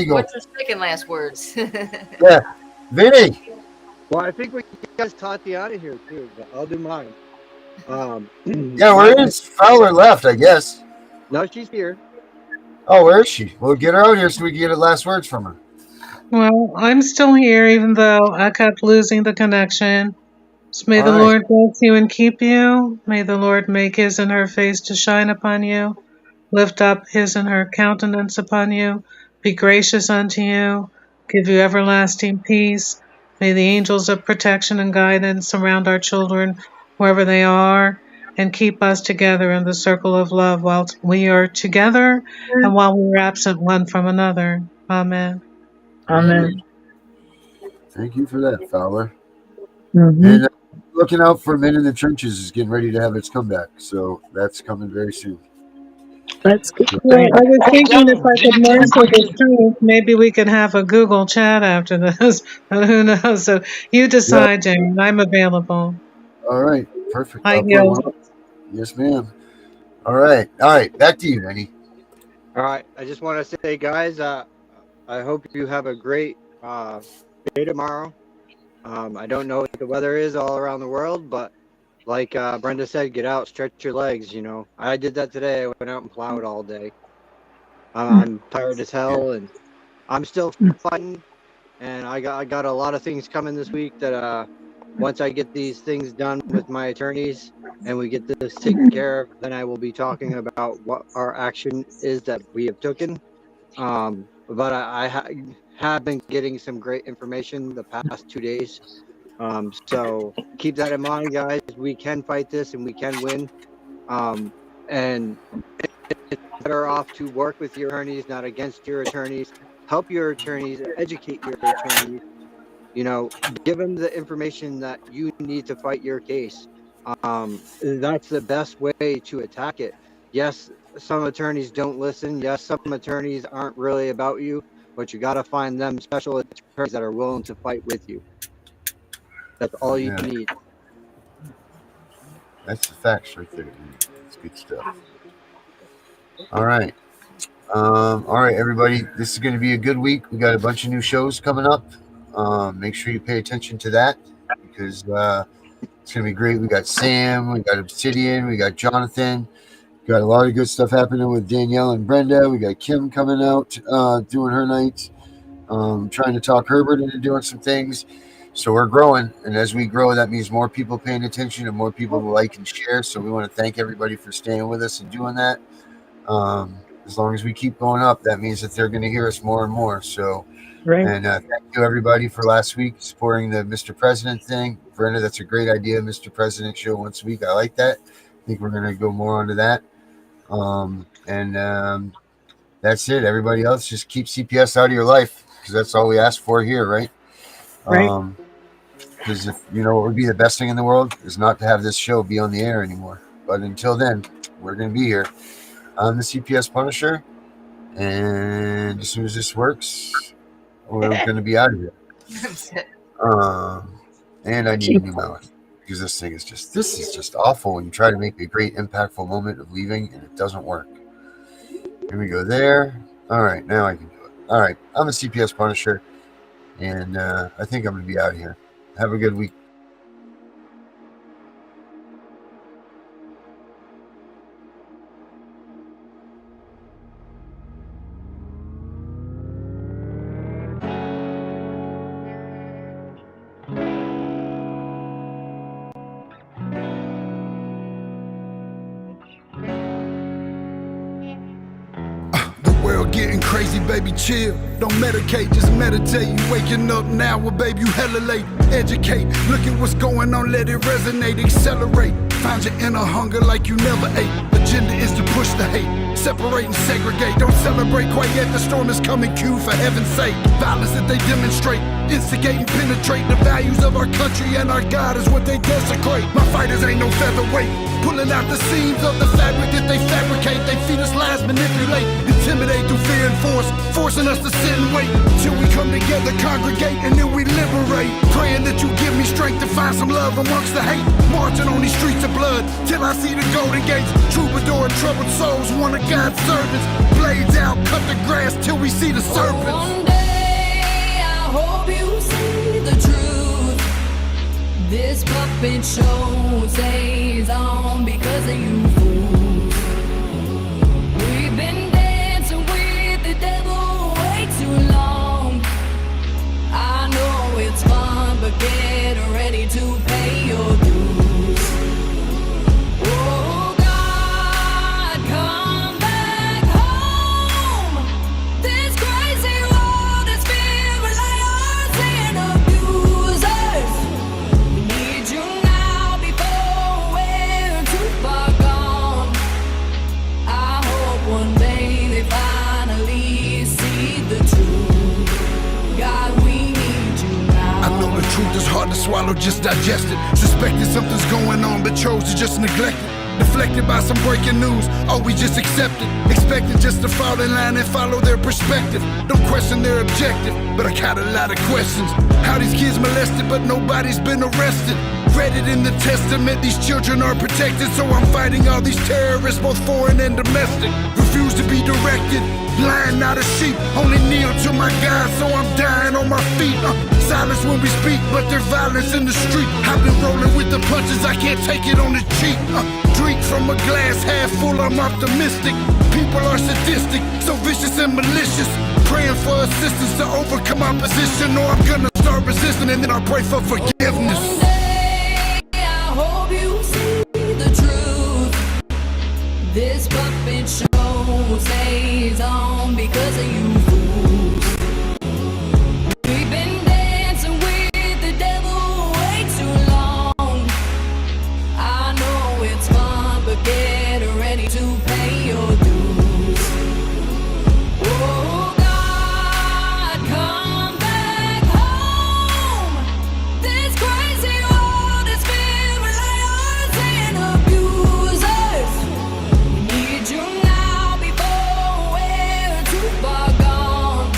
What's his second last words? Yeah, Vinny. Well, I think we guys Tatiana here too, but I'll do mine. Yeah, where is Fowler left? I guess. No, she's here. Oh, where is she? We'll get her out here so we can get the last words from her. Well, I'm still here, even though I kept losing the connection. So may the Lord bless you and keep you. May the Lord make his and her face to shine upon you. Lift up his and her countenance upon you. Be gracious unto you. Give you everlasting peace. May the angels of protection and guidance surround our children wherever they are. and keep us together in the circle of love while we are together and while we are absent one from another. Amen. Amen. Thank you for that, Fowler. Hmm. And looking out for Men in the Trenches is getting ready to have its comeback, so that's coming very soon. That's good. Well, I was Hey, thinking if Devin, I did could you take a master quick? the truth, maybe we could have a Google chat after this. But who knows? So you Yeah. decide, Jane. I'm available. All right. Perfect. I I'll put yield. one up. Yes, ma'am. All right. All right. Back to you, Benny. All right. I just want to say, guys, I hope you have a great day tomorrow. I don't know what the weather is all around the world, but like Brenda said, get out, stretch your legs. You know, I did that today. I went out and plowed all day. I'm tired as hell, and I'm still fighting. And I got a lot of things coming this week that once I get these things done with my attorneys and we get this taken care of, then I will be talking about what our action is that we have taken. But I have been getting some great information the past 2 days. So keep that in mind, guys. We can fight this and we can win. And it's better off to work with your attorneys, not against your attorneys. Help your attorneys, educate your attorneys. You know, give them the information that you need to fight your case. That's the best way to attack it. Yes, some attorneys don't listen. Yes, some attorneys aren't really about you, but you got to find them special attorneys that are willing to fight with you. That's all you need. That's the facts right there. It's good stuff. All right. All right, everybody. This is going to be a good week. We got a bunch of new shows coming up. Make sure you pay attention to that because it's going to be great. We got Sam, we got Obsidian, we got Jonathan. Got a lot of good stuff happening with Danielle and Brenda. We got Kim coming out, doing her nights. Trying to talk Herbert into doing some things. So we're growing, and as we grow, that means more people paying attention and more people will like and share. So we want to thank everybody for staying with us and doing that. As long as we keep going up, that means that they're going to hear us more and more. So, Right. and thank you everybody for last week supporting the Mr. President thing. Brenda, that's a great idea. Mr. President show once a week. I like that. I think we're going to go more onto that. That's it. Everybody else, just keep CPS out of your life because that's all we ask for here, right? Right. Because if you know what would be the best thing in the world is not to have this show be on the air anymore. But until then, we're going to be here. I'm the CPS Punisher, and as soon as this works, we're going to be out of here. And I need a new mouse because this is just awful when you try to make a great impactful moment of leaving and it doesn't work. Here we go there. All right, now I can do it. All right, I'm the CPS Punisher, and I think I'm going to be out of here. Have a good week. Getting crazy, baby, chill. Don't medicate, just meditate. You waking up now, well, baby, you hella late. Educate, look at what's going on, let it resonate, accelerate. Find your inner hunger like you never ate. Agenda is to push the hate, separate and segregate. Don't celebrate quite yet, the storm is coming, Q, for heaven's sake. Violence that they demonstrate, instigate and penetrate. The values of our country and our God is what they desecrate. My fighters ain't no featherweight, pulling out the seams of the fabric that they fabricate. They feed us lies, manipulate, intimidate through fear and force, forcing us to sit and wait till we come together, congregate, and then we liberate. Praying that you give me strength to find some love amongst the hate. Marching on these streets of blood till I see the golden gates. Troubadour and troubled souls, one of God's servants. Blades out, cut the grass till we see the serpents. One day I hope you see the truth. This puppet show stays on because of you fools. We've been dancing with the devil way too long. I know it's fun, but get ready to pay your dues. Oh God, come back home. This crazy world is filled with liars and abusers. We need you now before we're too far truth is hard to swallow, just digest it. Suspected something's going on, but chose to just neglect it. Deflected by some breaking news, oh, we just accept it. Expected just to fall in line and follow their perspective. Don't question their objective, but I got a lot of questions. How these kids molested, but nobody's been arrested. Read it in the testament, these children are protected. So I'm fighting all these terrorists, both foreign and domestic. Refuse to be directed, blind, not a sheep. Only kneel to my God, so I'm dying on my feet. Silence when we speak, but there's violence in the street. I've been rolling with the punches, I can't take it on the cheek. Drink from a glass half full, I'm optimistic. People are sadistic, so vicious and malicious. Praying for assistance to overcome opposition, or I'm gonna start resisting and then I'll pray for forgiveness. One day, I hope you see the truth. This puppet show stays on because of you fools. We've been dancing with the devil way too long. I know it's fun, but get ready to pay your dues. Oh God, come back home. This crazy world is filled with liars and abusers. We need you now before we're too far gone.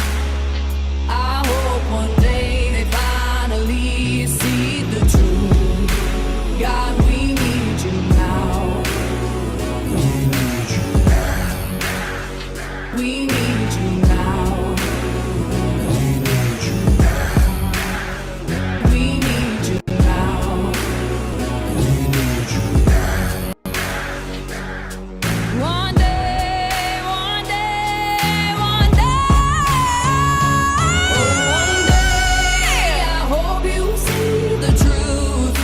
I hope one day they finally see the truth. God, we need you now. We need you now. We need you now. We need you now. One day, one day, one day, I hope you see the truth.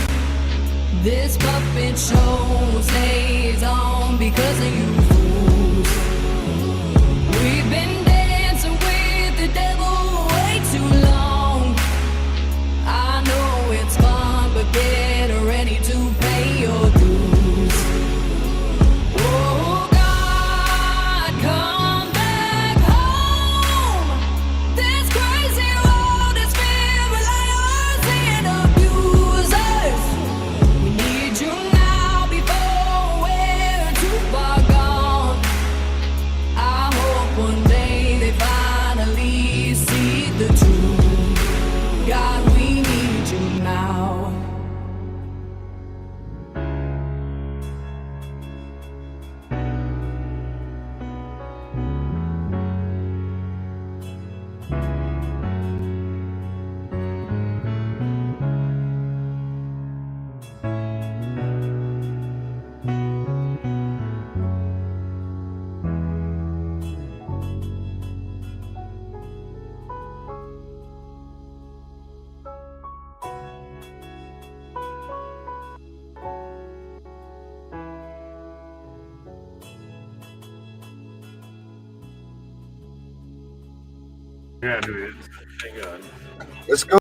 This puppet show stays on because of you fools. We've been dancing with the devil way too long. I know it's fun, but get ready to pay your dues. Oh God, come back home. This crazy world is filled with liars and abusers. We need you now before we're too far gone. I hope one day they finally see the truth. God, we need you now. Yeah, dude. Hang on. Let's go.